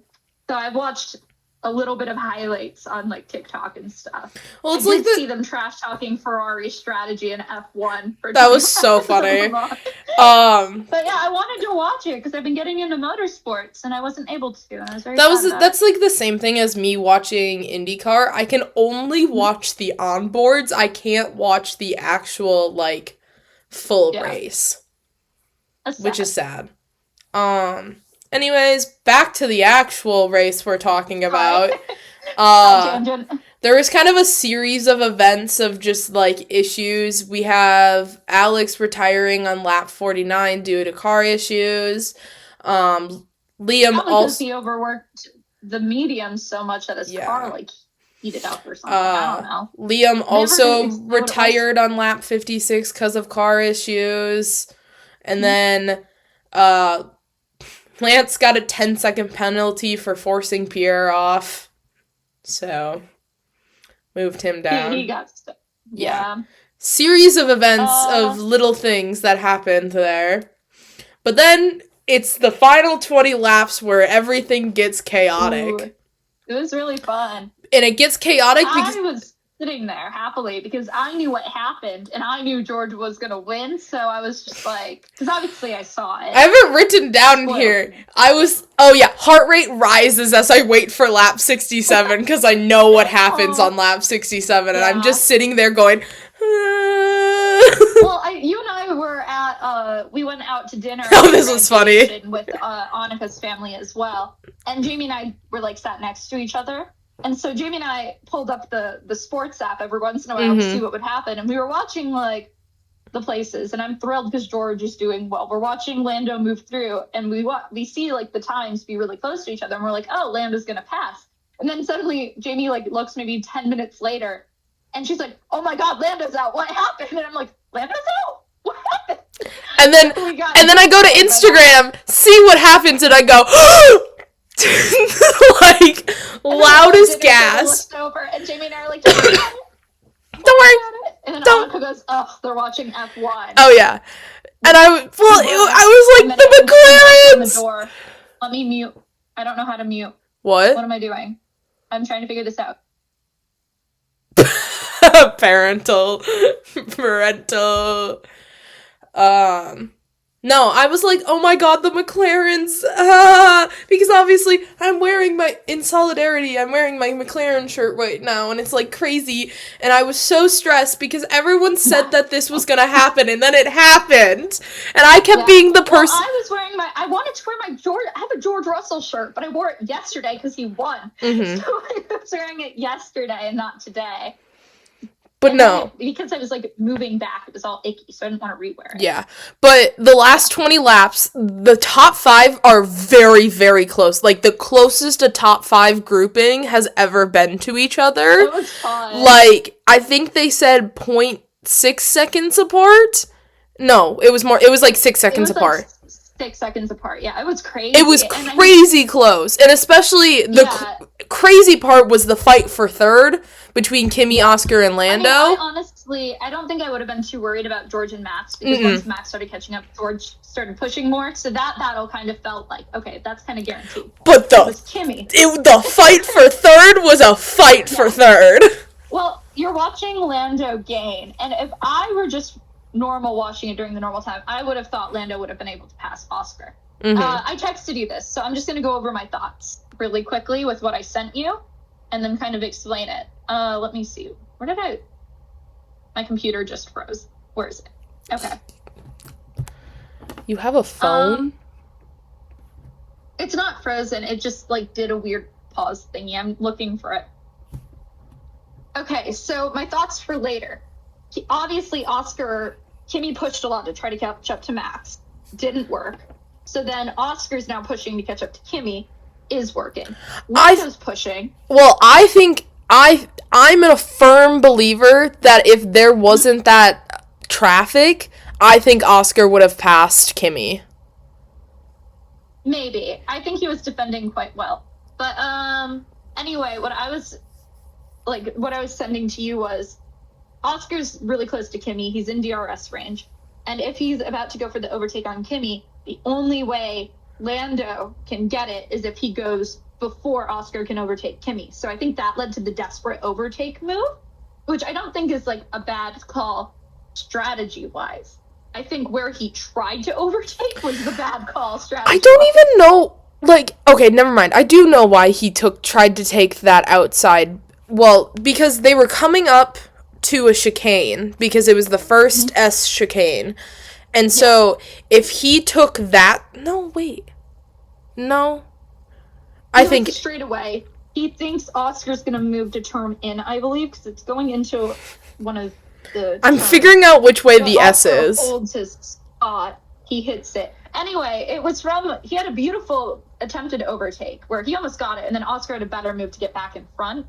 S1: So I've watched a little bit of highlights on, like, TikTok and stuff. Well, it's I did see them trash talking Ferrari strategy in F1.
S2: That was so funny.
S1: But yeah, I wanted to watch it because I've been getting into motorsports and I wasn't able to. And I was very
S2: that's like the same thing as me watching IndyCar. I can only watch the onboards. I can't watch the actual, like, full race, which is sad. Anyways, back to the actual race we're talking about. There was kind of a series of events of just, like, issues. We have Alex retiring on lap 49 due to car issues. Liam also,
S1: he overworked the medium so much that his car, like, heated up or something. I don't know.
S2: Liam also retired on lap 56 because of car issues. And then Lance got a 10-second penalty for forcing Pierre off. So, moved him down.
S1: He got stuck. Yeah.
S2: Series of events of little things that happened there. But then, it's the final 20 laps where everything gets chaotic.
S1: Ooh, it was really fun.
S2: And it gets chaotic because
S1: I was sitting there happily because I knew what happened and I knew George was going to win. So I was just like, because obviously I saw it.
S2: I have it written down here. Heart rate rises as I wait for lap 67 because I know what happens on lap 67 and I'm just sitting there going,
S1: Well, you and I were at, we went out to dinner.
S2: Oh, this was funny.
S1: With Annika's family as well. And Jamie and I were, like, sat next to each other. And so Jamie and I pulled up the sports app every once in a while to see what would happen. And we were watching, like, the places. And I'm thrilled because George is doing well. We're watching Lando move through. And we see, like, the times be really close to each other. And we're like, oh, Lando's going to pass. And then suddenly Jamie, like, looks maybe 10 minutes later. And she's like, oh, my God, Lando's out. What happened? And I'm like, Lando's out? What happened?
S2: And then I go to Instagram, see what happens, and I go, like, loudest gasp.
S1: Over, and Jamie and I are like, don't
S2: worry.
S1: And then Annika goes, oh, they're watching F1.
S2: Oh, yeah. And I was like, the McLarens!
S1: The door. Let me mute. I don't know how to mute.
S2: What?
S1: What am I doing? I'm trying to figure this out.
S2: Parental. No, I was like, oh my God, the McLarens, because obviously I'm wearing in solidarity, I'm wearing my McLaren shirt right now, and it's, like, crazy, and I was so stressed because everyone said that this was gonna happen, and then it happened, and I kept being the person.
S1: Well, I was wearing I wanted to wear I have a George Russell shirt, but I wore it yesterday because he won, so I was wearing it yesterday and not today.
S2: But no.
S1: Because I was, like, moving back, it was all icky, so I didn't want to rewear it.
S2: Yeah. But the last 20 laps, the top 5 are very, very close. Like, the closest a top 5 grouping has ever been to each other.
S1: It was fun.
S2: Like, I think they said 0.6 seconds apart. No, it was more. It was like 6 seconds apart.
S1: Like 6 seconds apart. Yeah, it was crazy.
S2: It was crazy close, and especially the crazy part was the fight for third between Kimmy, Oscar, and Lando.
S1: I honestly, I don't think I would have been too worried about George and Max because once Max started catching up, George started pushing more. So that battle kind of felt like, okay, that's kind of guaranteed.
S2: But the fight for third was a fight for third.
S1: Well, you're watching Lando gain, and if I were just normal watching it during the normal time, I would have thought Lando would have been able to pass Oscar. I texted you this, so I'm just going to go over my thoughts really quickly with what I sent you and then kind of explain it. Let me see. Where did my computer just froze. Where is it? Okay.
S2: You have a phone?
S1: It's not frozen. It just like did a weird pause thingy. I'm looking for it. Okay, so my thoughts for later. Obviously, Kimmy pushed a lot to try to catch up to Max. Didn't work. So then Oscar's now pushing to catch up to Kimmy. Is working. Lando's pushing.
S2: Well, I think I'm a firm believer that if there wasn't that traffic, I think Oscar would have passed Kimmy.
S1: Maybe. I think he was defending quite well. But anyway, what I was sending to you was Oscar's really close to Kimmy. He's in DRS range. And if he's about to go for the overtake on Kimmy, the only way Lando can get it is if he goes before Oscar can overtake Kimmy. So I think that led to the desperate overtake move, which I don't think is like a bad call strategy-wise. I think where he tried to overtake was the bad call strategy.
S2: I don't even know, like, okay, never mind. I do know why he tried to take that outside. Well, because they were coming up to a chicane, because it was the first S chicane. And so, if he took that... No, wait. No. I think...
S1: Straight away, he thinks Oscar's going to move to turn in, I believe, because it's going into one of the...
S2: I'm figuring out which way the S is.
S1: Oscar holds his spot. He hits it. Anyway, it was from... He had a beautiful attempted overtake, where he almost got it, and then Oscar had a better move to get back in front.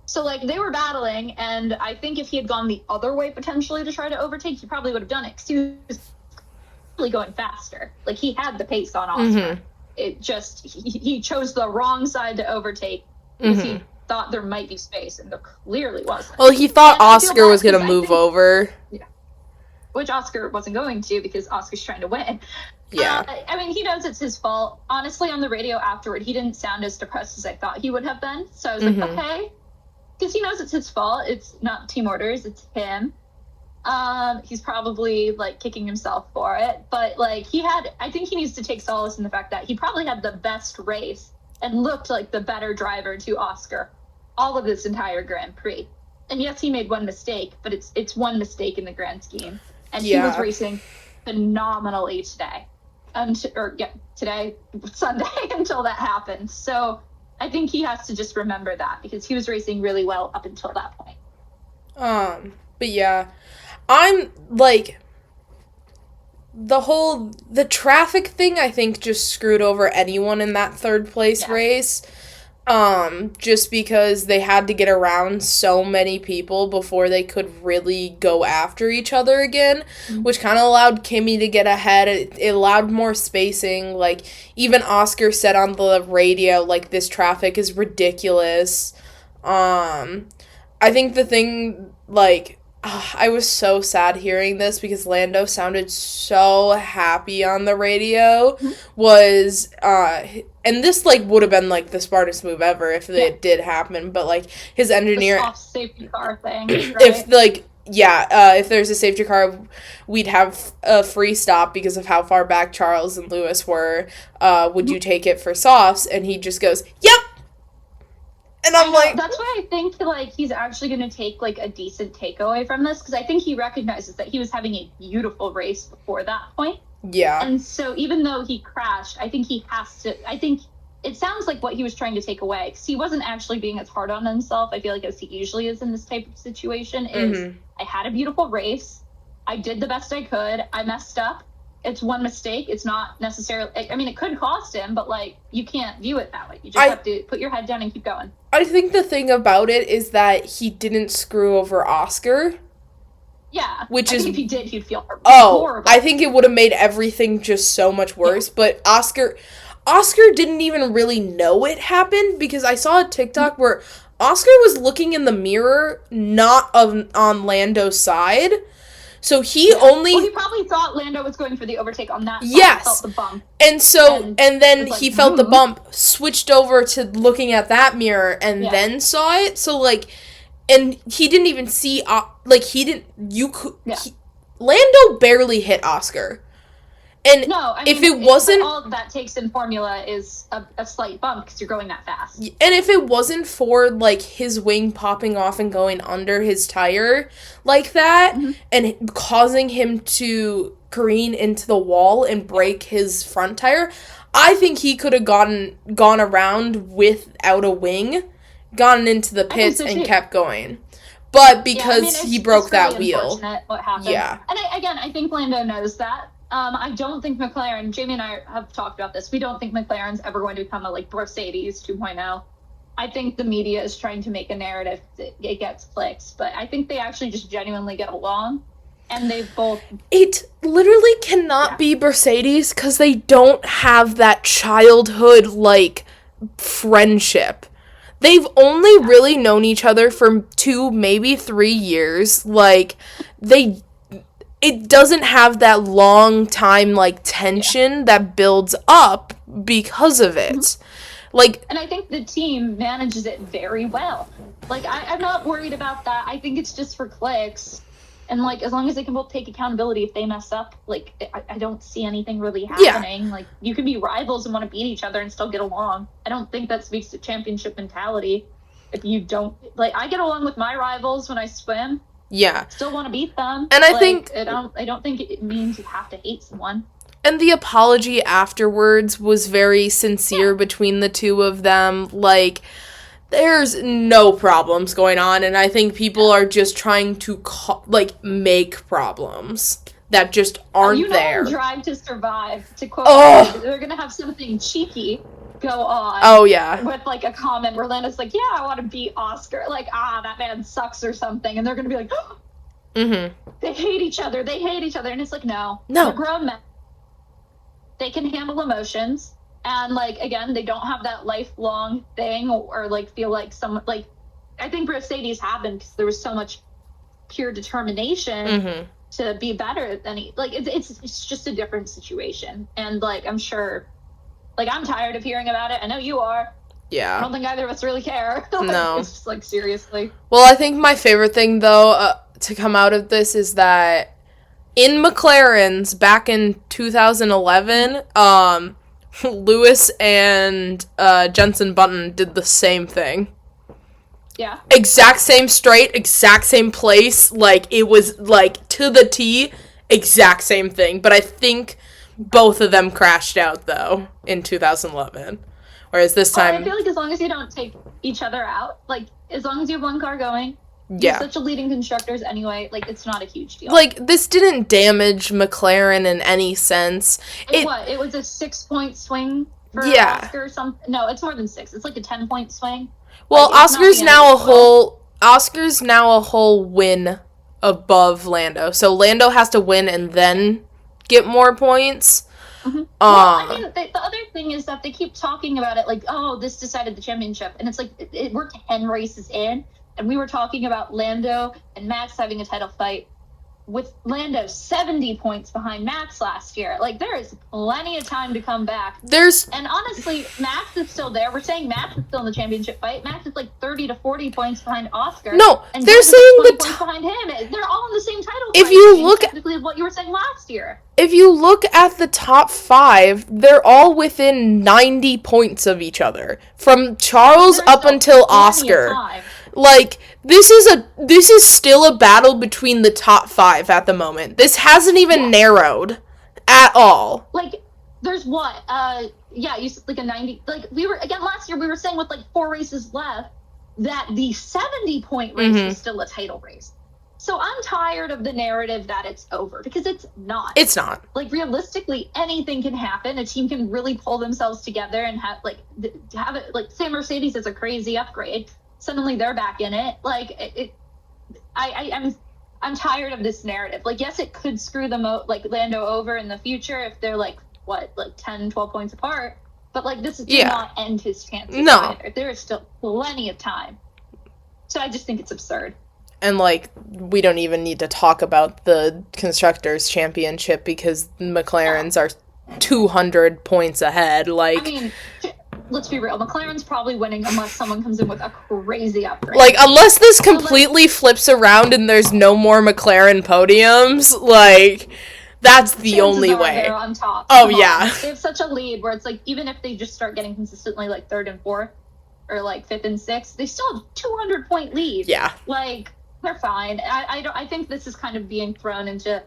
S1: So, like, they were battling, and I think if he had gone the other way, potentially, to try to overtake, he probably would have done it, because he was really going faster. Like, he had the pace on Oscar. It just, he chose the wrong side to overtake, because he thought there might be space, and there clearly wasn't.
S2: Well, he thought Oscar was going to move over.
S1: Yeah. Which Oscar wasn't going to, because Oscar's trying to win.
S2: Yeah.
S1: I mean, he knows it's his fault. Honestly, on the radio afterward, he didn't sound as depressed as I thought he would have been. So I was like, okay. Because he knows it's his fault. It's not team orders. It's him. He's probably, like, kicking himself for it. But, like, I think he needs to take solace in the fact that he probably had the best race and looked like the better driver to Oscar all of this entire Grand Prix. And yes, he made one mistake, but it's one mistake in the grand scheme. And he was racing phenomenally today. Today, Sunday, until that happened. So I think he has to just remember that, because he was racing really well up until that point.
S2: But yeah, I'm, like, the traffic thing, I think, just screwed over anyone in that third place race. Just because they had to get around so many people before they could really go after each other again, which kind of allowed Kimmy to get ahead. It allowed more spacing. Like, even Oscar said on the radio, like, this traffic is ridiculous. I think the thing, like, I was so sad hearing this because Lando sounded so happy on the radio, was, and this, like, would have been, like, the smartest move ever if it did happen, but, like, his engineer...
S1: The soft safety car thing, right?
S2: If, like, if there's a safety car, we'd have a free stop because of how far back Charles and Lewis were. Would you take it for softs? And he just goes, yep! And I'm like...
S1: That's why I think, like, he's actually going to take, like, a decent takeaway from this, because I think he recognizes that he was having a beautiful race before that point.
S2: Yeah.
S1: And so even though he crashed, I think he has to... I think it sounds like what he was trying to take away, because he wasn't actually being as hard on himself, I feel like, as he usually is in this type of situation, is I had a beautiful race. I did the best I could. I messed up. It's one mistake. It's not necessarily... I mean, it could cost him, but, like, you can't view it that way. You just have to put your head down and keep going.
S2: I think the thing about it is that he didn't screw over Oscar.
S1: Yeah.
S2: Which
S1: I
S2: is,
S1: think if he did, he'd feel horrible.
S2: I think it would have made everything just so much worse. Yeah. But Oscar didn't even really know it happened, because I saw a TikTok where Oscar was looking in the mirror, not on Lando's side. So he only...
S1: Well, he probably thought Lando was going for the overtake on that side.
S2: Yes.
S1: Felt the bump.
S2: And then like, he felt the bump, switched over to looking at that mirror, and then saw it. So, like... And he didn't even see... Lando barely hit Oscar. And
S1: no, I mean,
S2: if it wasn't...
S1: all that takes in Formula is a slight bump, because you're going that fast.
S2: And if it wasn't for, like, his wing popping off and going under his tire like that, and causing him to careen into the wall and break his front tire, I think he could have gone around without a wing, gone into the pits, and kept going. But because he broke that wheel.
S1: What happened.
S2: Yeah.
S1: And I think Lando knows that. I don't think McLaren, Jamie and I have talked about this, we don't think McLaren's ever going to become a, like, Brocedes 2.0. I think the media is trying to make a narrative that it gets clicks, but I think they actually just genuinely get along, and they both...
S2: It literally cannot be Brocedes, because they don't have that childhood, like, friendship. They've only really known each other for 2, maybe 3 years. Like, it doesn't have that long time, like, tension that builds up because of it. Like,
S1: and I think the team manages it very well. Like, I'm not worried about that. I think it's just for clicks. And, like, as long as they can both take accountability if they mess up, like, I don't see anything really happening. Yeah. Like, you can be rivals and want to beat each other and still get along. I don't think that speaks to championship mentality. If you don't... Like, I get along with my rivals when I swim.
S2: Yeah.
S1: Still want to beat them.
S2: And I think...
S1: I don't think it means you have to hate someone.
S2: And the apology afterwards was very sincere between the two of them. Like... There's no problems going on, and I think people are just trying to, make problems that just aren't there.
S1: Drive to Survive, to quote, they're going to have something cheeky go on.
S2: Oh, yeah.
S1: With, like, a comment where Lando's like, yeah, I want to beat Oscar. Like, that man sucks or something. And they're going to be like, they hate each other. And it's like, no. They're grown men. They can handle emotions. And, like, again, they don't have that lifelong thing or like, feel like someone, like, I think Brocedes happened because there was so much pure determination to be better than it's just a different situation. And, like, I'm sure, like, I'm tired of hearing about it. I know you are.
S2: Yeah.
S1: I don't think either of us really care.
S2: No.
S1: It's just, like, seriously.
S2: Well, I think my favorite thing, though, to come out of this is that in McLaren's back in 2011, Lewis and Jenson Button did the same thing.
S1: Yeah.
S2: Exact same straight, exact same place. Like, it was, like, to the T, exact same thing. But I think both of them crashed out, though, in 2011. Whereas this time...
S1: I feel like as long as you don't take each other out, like, as long as you have one car going... Yeah. You're such a leading constructors anyway, like, it's not a huge deal.
S2: Like, this didn't damage McLaren in any sense.
S1: It was a 6-point swing for Oscar or something? No, it's more than 6. It's like a 10-point swing.
S2: Well, like, Oscar's now a whole win above Lando. So Lando has to win and then get more points.
S1: Well, I mean, the other thing is that they keep talking about it like, oh, this decided the championship. And it's like, we're 10 races in. And we were talking about Lando and Max having a title fight with Lando 70 points behind Max last year. Like, there is plenty of time to come back. And honestly, Max is still there. We're saying Max is still in the championship fight. Max is like 30 to 40 points behind Oscar.
S2: No,
S1: and
S2: they're saying
S1: points behind him. They're all in the same title
S2: if
S1: fight.
S2: You look
S1: technically what you were saying last year.
S2: If you look at the top 5, they're all within 90 points of each other. From Charles up until Oscar. Like, this is still a battle between the top 5 at the moment. This hasn't even narrowed at all.
S1: Like, there's what? You said like a 90. Like, last year we were saying with like 4 races left that the 70-point race is still a title race. So I'm tired of the narrative that it's over, because it's not.
S2: It's not.
S1: Like, realistically, anything can happen. A team can really pull themselves together and have it, like, say Mercedes is a crazy upgrade. Suddenly they're back in it. Like, I'm tired of this narrative. Like, yes, it could screw them like Lando over in the future if they're like 10, 12 points apart. But like, this did not end his chances either. There is still plenty of time. So I just think it's absurd.
S2: And like, we don't even need to talk about the Constructors' Championship because McLaren's are 200 points ahead. Like,
S1: I mean, let's be real. McLaren's probably winning unless someone comes in with a crazy upgrade.
S2: Like, unless this completely flips around and there's no more McLaren podiums, like, that's the only way.
S1: They're on top.
S2: Oh, yeah.
S1: They have such a lead where it's like, even if they just start getting consistently like 3rd and 4th or like 5th and 6th, they still have 200-point lead.
S2: Yeah.
S1: Like, they're fine. I think this is kind of being thrown into...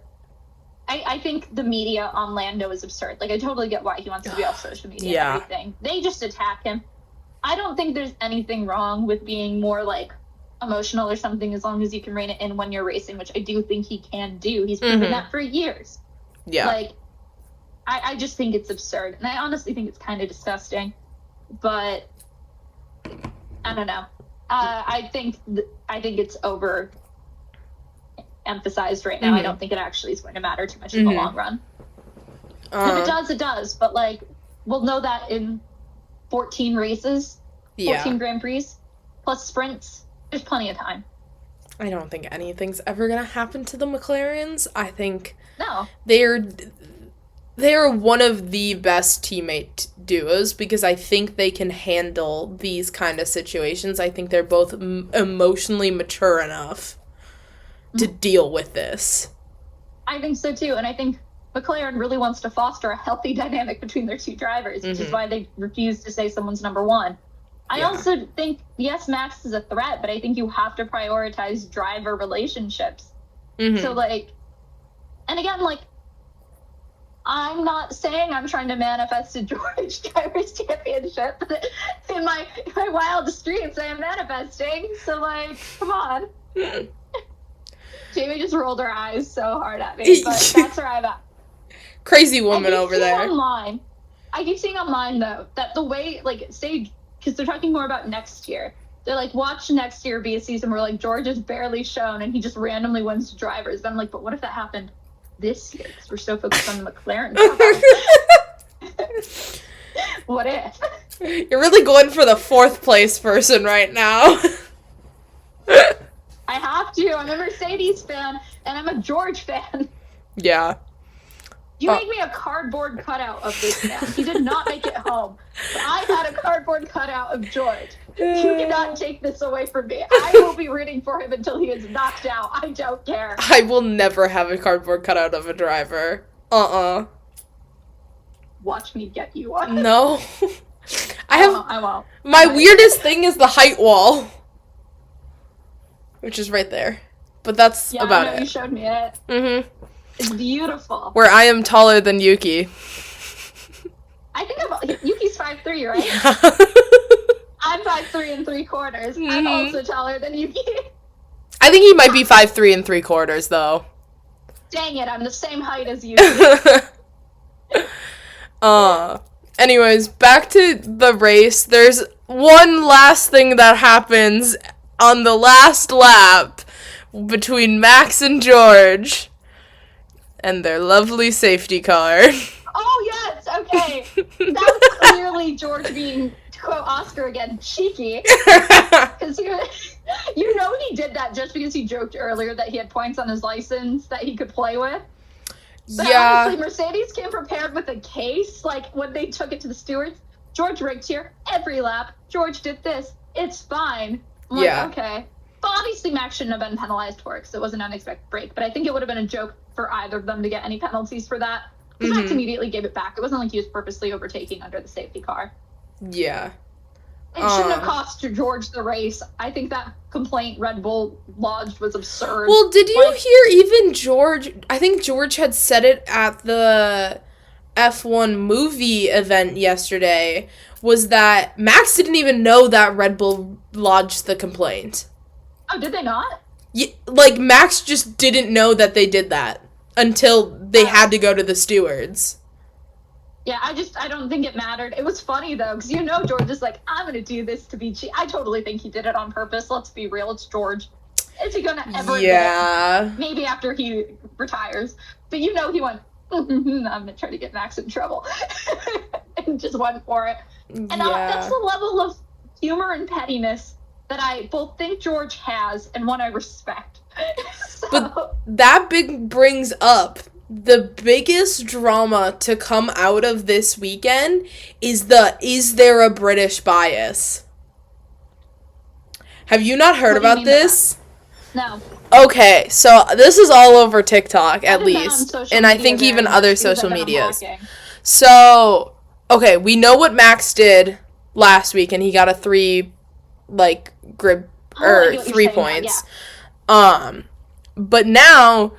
S1: I think the media on Lando is absurd. Like, I totally get why he wants to be off social media and everything. They just attack him. I don't think there's anything wrong with being more, like, emotional or something as long as you can rein it in when you're racing, which I do think he can do. He's proven that for years.
S2: Yeah.
S1: Like, I just think it's absurd. And I honestly think it's kind of disgusting. But, I don't know. I think it's over emphasized right now. I don't think it actually is going to matter too much in the long run. If it does, it does. But like, we'll know that in 14 races, 14 Grand Prix, plus sprints. There's plenty of time.
S2: I don't think anything's ever gonna happen to the McLarens. I think they're one of the best teammate duos because I think they can handle these kind of situations. I think they're both emotionally mature enough to deal with this.
S1: I think so too, and I think McLaren really wants to foster a healthy dynamic between their two drivers, which is why they refuse to say someone's number one. I also think, yes, Max is a threat, but I think you have to prioritize driver relationships. So, like, and again, like, I'm not saying I'm trying to manifest a George Drivers' Championship. In my wildest dreams, I am manifesting. So, like, come on. Jamie just rolled her eyes so hard at me, but that's where I'm at.
S2: Crazy woman over there.
S1: I keep seeing online, though, that the way, like, say, because they're talking more about next year. They're like, watch next year be a season where, like, George is barely shown and he just randomly wins drivers. Then I'm like, but what if that happened this year? Because we're so focused on the McLaren. What if?
S2: You're really going for the 4th place person right now.
S1: I have to. I'm a Mercedes fan, and I'm a George fan.
S2: Yeah.
S1: You made me a cardboard cutout of this man. He did not make it home. But I had a cardboard cutout of George. You cannot take this away from me. I will be rooting for him until he is knocked out. I don't care.
S2: I will never have a cardboard cutout of a driver.
S1: Watch me get you one.
S2: No.
S1: I won't.
S2: My weirdest thing is the height wall. Which is right there. But that's about it.
S1: You showed me it. It's beautiful.
S2: Where I am taller than Yuki.
S1: I think Yuki's 5'3", right?
S2: Yeah.
S1: I'm 5'3 3/4. I'm also taller than Yuki.
S2: I think he might be 5'3 3/4, though.
S1: Dang it, I'm the same height as Yuki.
S2: Anyways, back to the race. There's one last thing that happens on the last lap between Max and George and their lovely safety car.
S1: Oh, yes, okay. That was clearly George being, to quote Oscar again, cheeky. Because you know he did that just because he joked earlier that he had points on his license that he could play with. But honestly, Mercedes came prepared with a case. Like, when they took it to the stewards, George rigged here every lap. George did this. It's fine. I'm like, okay. But obviously, Max shouldn't have been penalized for it because it was an unexpected break. But I think it would have been a joke for either of them to get any penalties for that. Because Max immediately gave it back. It wasn't like he was purposely overtaking under the safety car.
S2: Yeah.
S1: It shouldn't have cost George the race. I think that complaint Red Bull lodged was absurd.
S2: Well, did you hear even George? I think George had said it at the F1 movie event yesterday, was that Max didn't even know that Red Bull lodged the complaint.
S1: Oh, did they not?
S2: Yeah, like, Max just didn't know that they did that until they had to go to the stewards.
S1: Yeah, I don't think it mattered. It was funny, though, because George is like, I'm going to do this to be cheap. I totally think he did it on purpose. Let's be real. It's George. Is he gonna ever
S2: Yeah.
S1: admit it? Maybe after he retires. But you know he went, I'm gonna try to get Max in trouble. And just went for it. And that's the level of humor and pettiness that I both think George has and one I respect. So.
S2: But that brings up the biggest drama to come out of this weekend is there a British bias? Have you not heard about this?
S1: No.
S2: Okay, so this is all over TikTok at least, and I think even other social medias. So, okay, we know what Max did last week, and he got a 3 points. Yeah. But now,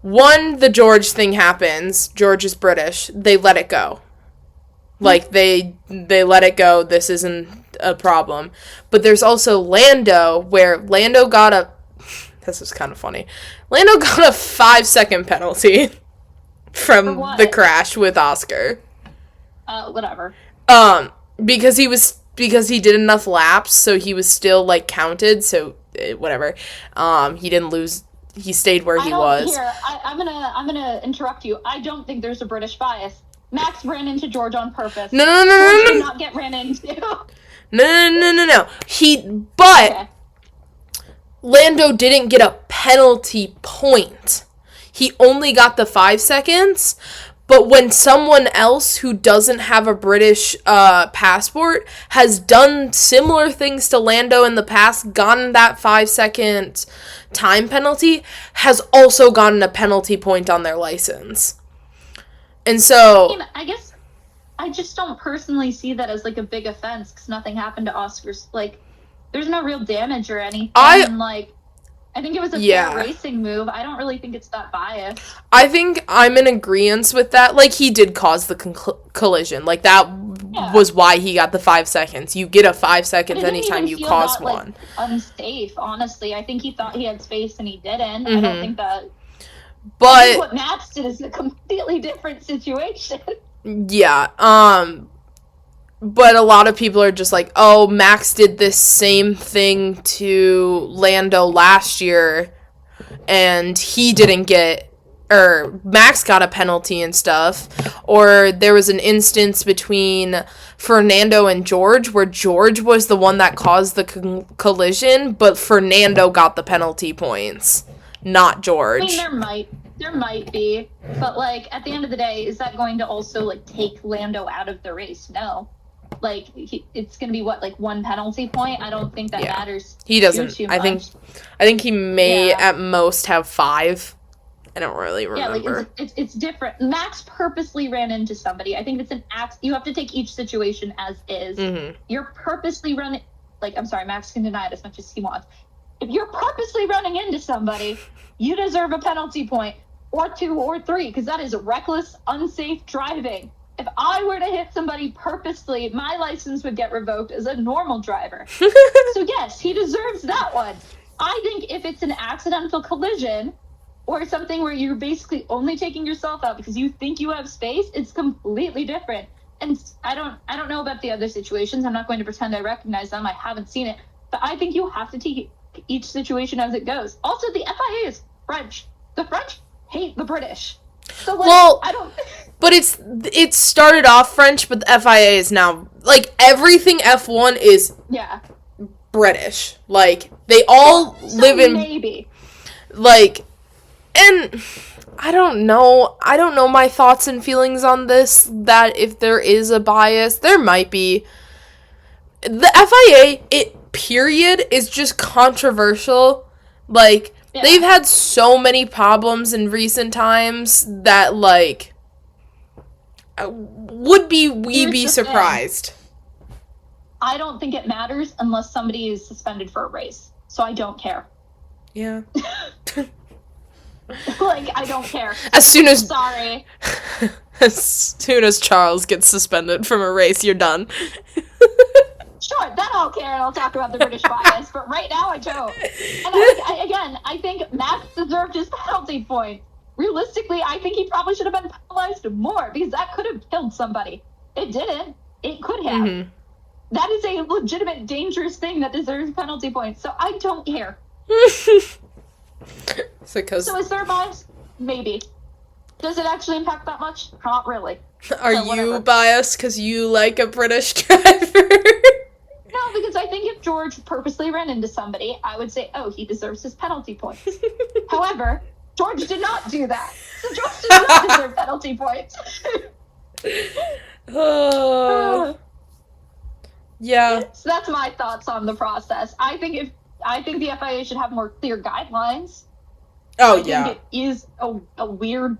S2: the George thing happens. George is British. They let it go. Like, they let it go. This isn't a problem. But there's also Lando, where Lando got a... This is kind of funny. Lando got a 5-second penalty from the crash with Oscar.
S1: Whatever.
S2: Because he did enough laps, so he was still, counted, so whatever. He didn't lose... He stayed where he was.
S1: Here, I'm gonna interrupt you. I don't think there's a British bias. Max ran into George on purpose.
S2: No.
S1: George did not get ran into.
S2: No. Okay. Lando didn't get a penalty point. He only got the 5 seconds. But when someone else who doesn't have a British passport has done similar things to Lando in the past, gotten that 5-second time penalty, has also gotten a penalty point on their license. And so...
S1: I guess I just don't personally see that as, a big offense, because nothing happened to Oscar's. There's no real damage or anything. I think it was a fair racing move. I don't really think it's that biased. I think
S2: I'm in agreement with that. He did cause the collision. That was why he got the 5 seconds. You get a 5 seconds anytime you cause one.
S1: Unsafe, honestly. I think he thought he had space and he didn't. Mm-hmm. I don't think that...
S2: But...
S1: I think what Max did is a completely different situation.
S2: Yeah, but a lot of people are just like, oh, Max did this same thing to Lando last year, and he didn't get, or Max got a penalty and stuff. Or there was an instance between Fernando and George, where George was the one that caused the collision, but Fernando got the penalty points, not George.
S1: I mean, there might be, but, at the end of the day, is that going to also, take Lando out of the race? No. It's going to be, 1 penalty point? I don't think that matters.
S2: He doesn't. Too much. I think he may at most have 5. I don't really remember.
S1: Yeah, it's different. Max purposely ran into somebody. I think it's an act. You have to take each situation as is. Mm-hmm. You're purposely running... I'm sorry, Max can deny it as much as he wants. If you're purposely running into somebody, you deserve a penalty point, or 2 or 3, because that is reckless, unsafe driving. If I were to hit somebody purposely, my license would get revoked as a normal driver. So yes, he deserves that one. I think if it's an accidental collision or something where you're basically only taking yourself out because you think you have space, it's completely different. And I don't know about the other situations. I'm not going to pretend I recognize them. I haven't seen it. But I think you have to take each situation as it goes. Also, the FIA is French. The French hate the British. So, I don't...
S2: But it started off French, but the FIA is now... everything F1 is...
S1: Yeah.
S2: British. They all live in...
S1: Maybe.
S2: And... I don't know. I don't know my thoughts and feelings on this, that if there is a bias, there might be. The FIA, period, is just controversial. They've had so many problems in recent times that, would we be surprised?
S1: I don't think it matters unless somebody is suspended for a race. So I don't care.
S2: Yeah.
S1: I don't care.
S2: Sorry. As soon as Charles gets suspended from a race, you're done.
S1: Sure, then I'll care and I'll talk about the British bias, but right now I don't. And I think Max deserved his penalty point. Realistically, I think he probably should have been penalized more, because that could have killed somebody. It didn't. It could have. Mm-hmm. That is a legitimate, dangerous thing that deserves penalty points, so I don't care. So is there a bias? Maybe. Does it actually impact that much? Not really.
S2: Are you biased because you like a British driver?
S1: No, because I think if George purposely ran into somebody, I would say, oh, he deserves his penalty points. However, George did not do that. So George does not deserve penalty points.
S2: Yeah.
S1: So that's my thoughts on the process. I think the FIA should have more clear guidelines.
S2: Oh,
S1: I think it is a weird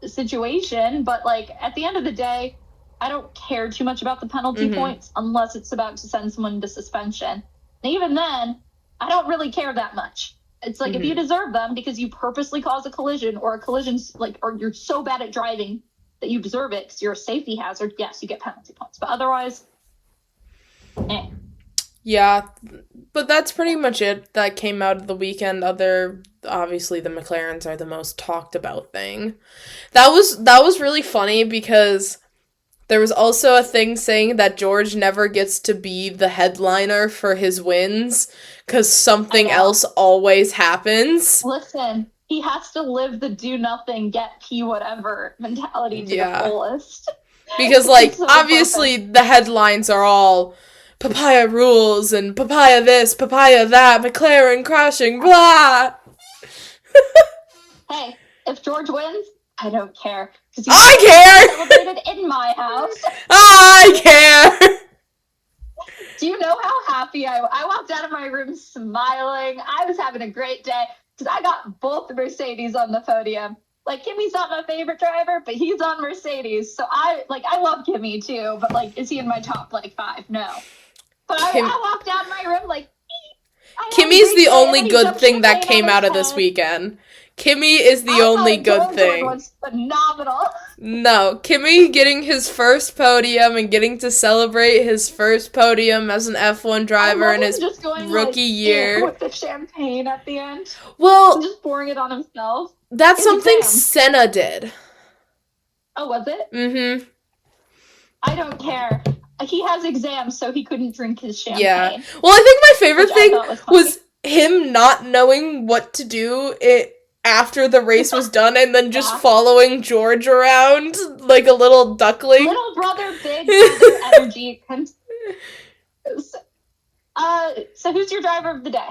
S1: situation, but like at the end of the day, I don't care too much about the penalty points unless it's about to send someone to suspension. And even then, I don't really care that much. It's like if you deserve them because you purposely cause a collision, or a collision's like, or you're so bad at driving that you deserve it because you're a safety hazard, yes, you get penalty points. But otherwise,
S2: Yeah, but that's pretty much it that came out of the weekend. Obviously the McLarens are the most talked about thing. That was really funny because there was also a thing saying that George never gets to be the headliner for his wins because something else always happens.
S1: Listen, he has to live the do nothing, get P whatever mentality to the fullest.
S2: Because, like, so obviously the headlines are all papaya rules and papaya this, papaya that, McLaren crashing, blah.
S1: Hey, if George wins, I don't care.
S2: I care!
S1: Celebrated in my house.
S2: I care!
S1: Do you know how happy I walked out of my room smiling. I was having a great day because I got both Mercedes on the podium. Like, Kimmy's not my favorite driver, but he's on Mercedes. So I love Kimmy too, but like, is he in my top like 5? No. But I walked out of my room like,
S2: Kimmy's the only good thing that came out of this weekend. Kimmy is the only good thing.
S1: Was phenomenal.
S2: No, Kimmy getting his first podium and getting to celebrate his first podium as an F1 driver in his rookie year.
S1: With the champagne at the end.
S2: Well,
S1: just pouring it on himself.
S2: That's something Senna did.
S1: Oh, was it?
S2: Mm-hmm.
S1: I don't care. He has exams, so he couldn't drink his champagne.
S2: Yeah. Well, I think my favorite thing was him not knowing what to do after the race was done and then just following George around like a little duckling.
S1: Little brother, big brother energy. So who's your driver of the day?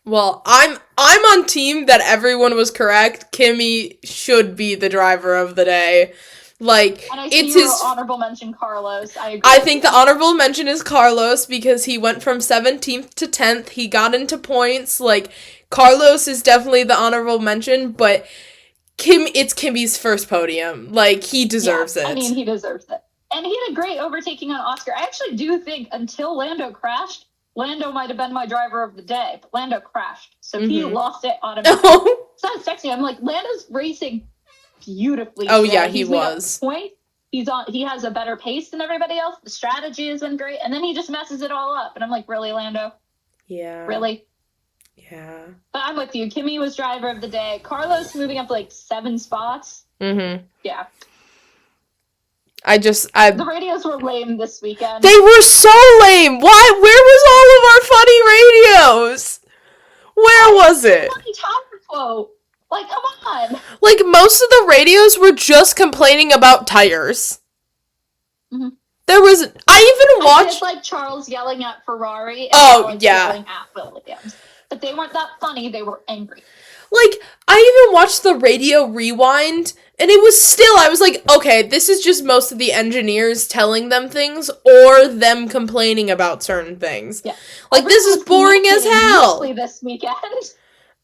S2: Well, I'm on team that everyone was correct. Kimmy should be the driver of the day. Like,
S1: and I see it's his honorable mention, Carlos. I agree.
S2: I think the honorable mention is Carlos because he went from 17th to 10th. He got into points. Like, Carlos is definitely the honorable mention, but it's Kimmy's first podium. Like, he deserves it.
S1: I mean, he deserves it. And he had a great overtaking on Oscar. I actually do think until Lando crashed, Lando might have been my driver of the day, but Lando crashed. So he lost it automatically. So I was texting him, like, Lando's racing beautifully.
S2: Oh, yeah, he was.
S1: Point. He has a better pace than everybody else. The strategy has been great. And then he just messes it all up. And I'm like, really, Lando?
S2: Yeah.
S1: Really?
S2: Yeah.
S1: But I'm with you. Kimmy was driver of the day. Carlos moving up like 7 spots.
S2: Mm-hmm.
S1: Yeah.
S2: The
S1: radios were lame this weekend.
S2: They were so lame. Why? Where was all of our funny radios? Where was it?
S1: Funny topic quote. Like, come on.
S2: Like, most of the radios were just complaining about tires.
S1: Mm-hmm.
S2: There was... I even watched...
S1: I did like Charles yelling at Ferrari and Alex yelling at Williams. But they weren't that funny. They were angry.
S2: Like, I even watched the radio rewind, and it was still... I was like, okay, this is just most of the engineers telling them things, or them complaining about certain things. Yeah. Like, this is boring as hell.
S1: This weekend.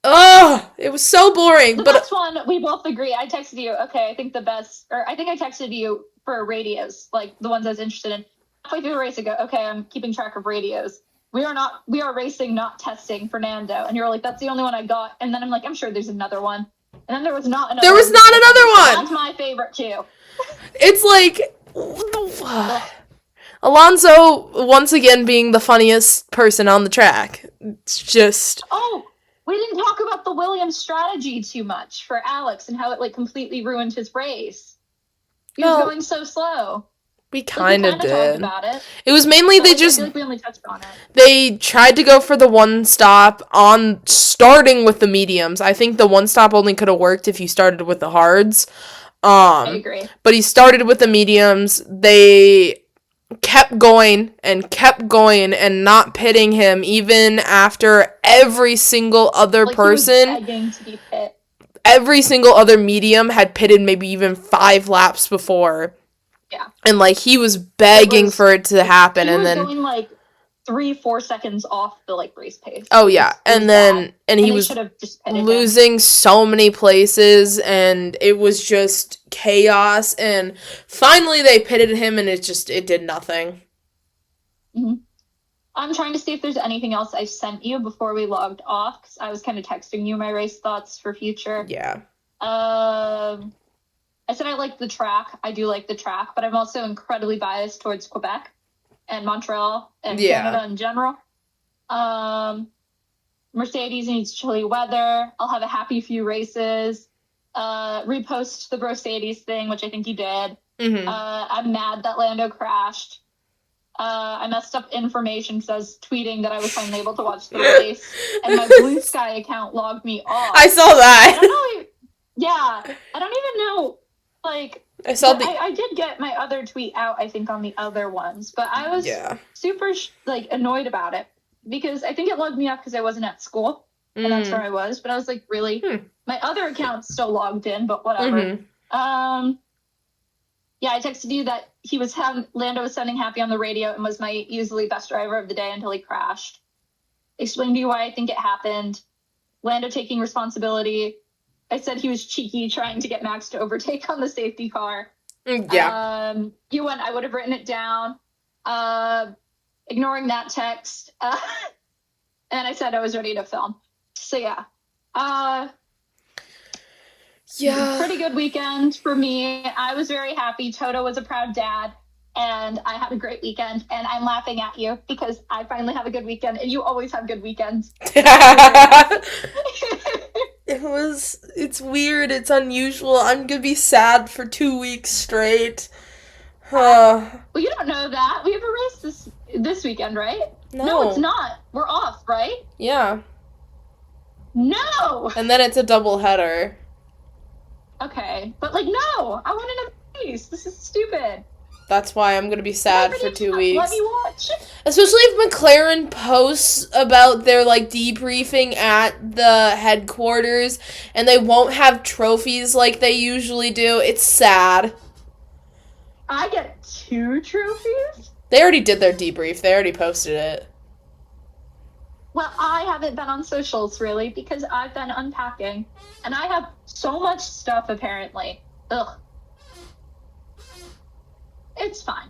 S2: Oh, it was so boring.
S1: The best one, we both agree. I texted you, okay, I think I texted you for radios, like the ones I was interested in. Halfway through the race, I go, okay, I'm keeping track of radios. We are racing, not testing Fernando. And you were like, that's the only one I got. And then I'm like, I'm sure there's another one. And then there was not another one.
S2: There was not another one!
S1: That's my favorite, too.
S2: It's like... Alonso, once again, being the funniest person on the track. It's just...
S1: Oh! We didn't talk about the Williams strategy too much for Alex and how it like completely ruined his race. He was going so slow.
S2: We kind of
S1: talked
S2: did.
S1: about it.
S2: It was mainly they just...
S1: I feel like we only touched on it.
S2: They tried to go for the one stop on starting with the mediums. I think the one stop only could have worked if you started with the hards.
S1: I agree.
S2: But he started with the mediums. They kept going and not pitting him even after every single other person.
S1: He was begging to be pit.
S2: Every single other medium had pitted maybe even 5 laps before.
S1: Yeah.
S2: And, like, he was begging for it to happen.
S1: He
S2: and
S1: was
S2: then
S1: going, like, 3-4 seconds off the, like, race pace.
S2: Oh, yeah. And then, and he was
S1: just
S2: losing so many places, and it was just chaos. And finally they pitted him, and it did nothing.
S1: Mm-hmm. I'm trying to see if there's anything else I sent you before we logged off, because I was kind of texting you my race thoughts for future.
S2: Yeah.
S1: I said I like the track. I do like the track, but I'm also incredibly biased towards Quebec and Montreal and Canada in general. Mercedes needs chilly weather. I'll have a happy few races. Repost the Brocedes thing, which I think you did.
S2: Mm-hmm.
S1: I'm mad that Lando crashed. I messed up information because I was tweeting that I was finally able to watch the race, and my Blue Sky account logged me off.
S2: I saw that.
S1: I don't even know. Like, I did get my other tweet out, I think, on the other ones, but I was super, annoyed about it, because I think it logged me off because I wasn't at school, and that's where I was, but I was like, really? My other account's still logged in, but whatever. I texted you that Lando was sounding happy on the radio and was my easily best driver of the day until he crashed. Explained to you why I think it happened. Lando taking responsibility. I said he was cheeky trying to get Max to overtake on the safety car.
S2: Yeah.
S1: You went, I would have written it down. Ignoring that text. And I said I was ready to film. So, yeah. Pretty good weekend for me. I was very happy. Toto was a proud dad. And I had a great weekend. And I'm laughing at you because I finally have a good weekend. And you always have good weekends.
S2: It's weird. It's unusual. I'm gonna be sad for 2 weeks straight.
S1: Well, you don't know that. We have a race this weekend, right? No, it's not. We're off, right?
S2: Yeah.
S1: No!
S2: And then it's a double header.
S1: Okay. But, no! I want another race. This is stupid.
S2: That's why I'm gonna be sad for 2 weeks.
S1: Let me watch.
S2: Especially if McLaren posts about their, debriefing at the headquarters, and they won't have trophies like they usually do. It's sad.
S1: I get 2 trophies?
S2: They already did their debrief. They already posted it.
S1: Well, I haven't been on socials, really, because I've been unpacking. And I have so much stuff, apparently. Ugh. It's fine.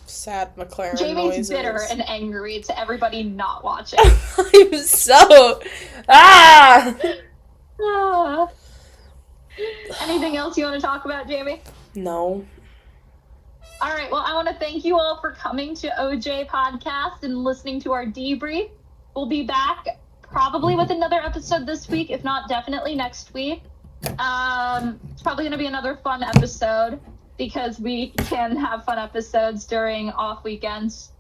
S2: Sad McLaren
S1: Jamie's
S2: noises.
S1: bitter and angry to everybody not watching.
S2: I'm so... Ah!
S1: Anything else you want to talk about, Jamie?
S2: No.
S1: All right, well, I want to thank you all for coming to OJ Podcast and listening to our debrief. We'll be back probably with another episode this week, if not definitely next week. It's probably going to be another fun episode because we can have fun episodes during off weekends.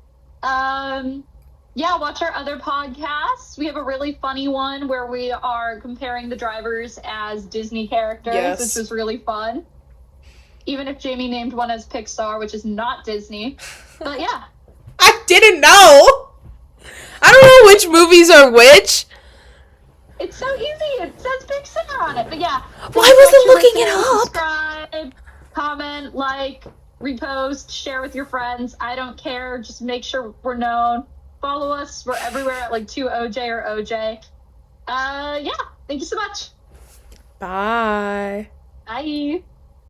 S1: Watch our other podcasts. We have a really funny one where we are comparing the drivers as Disney characters, which was really fun. Even if Jamie named one as Pixar, which is not Disney. But yeah.
S2: I didn't know! I don't know which movies are which.
S1: It's so easy. It says Pixar on it. But yeah.
S2: Why wasn't looking it up?
S1: Subscribe, comment, repost, share with your friends. I don't care. Just make sure we're known. Follow us. We're everywhere at 2OJ or OJ. Thank you so much.
S2: Bye.
S1: Bye.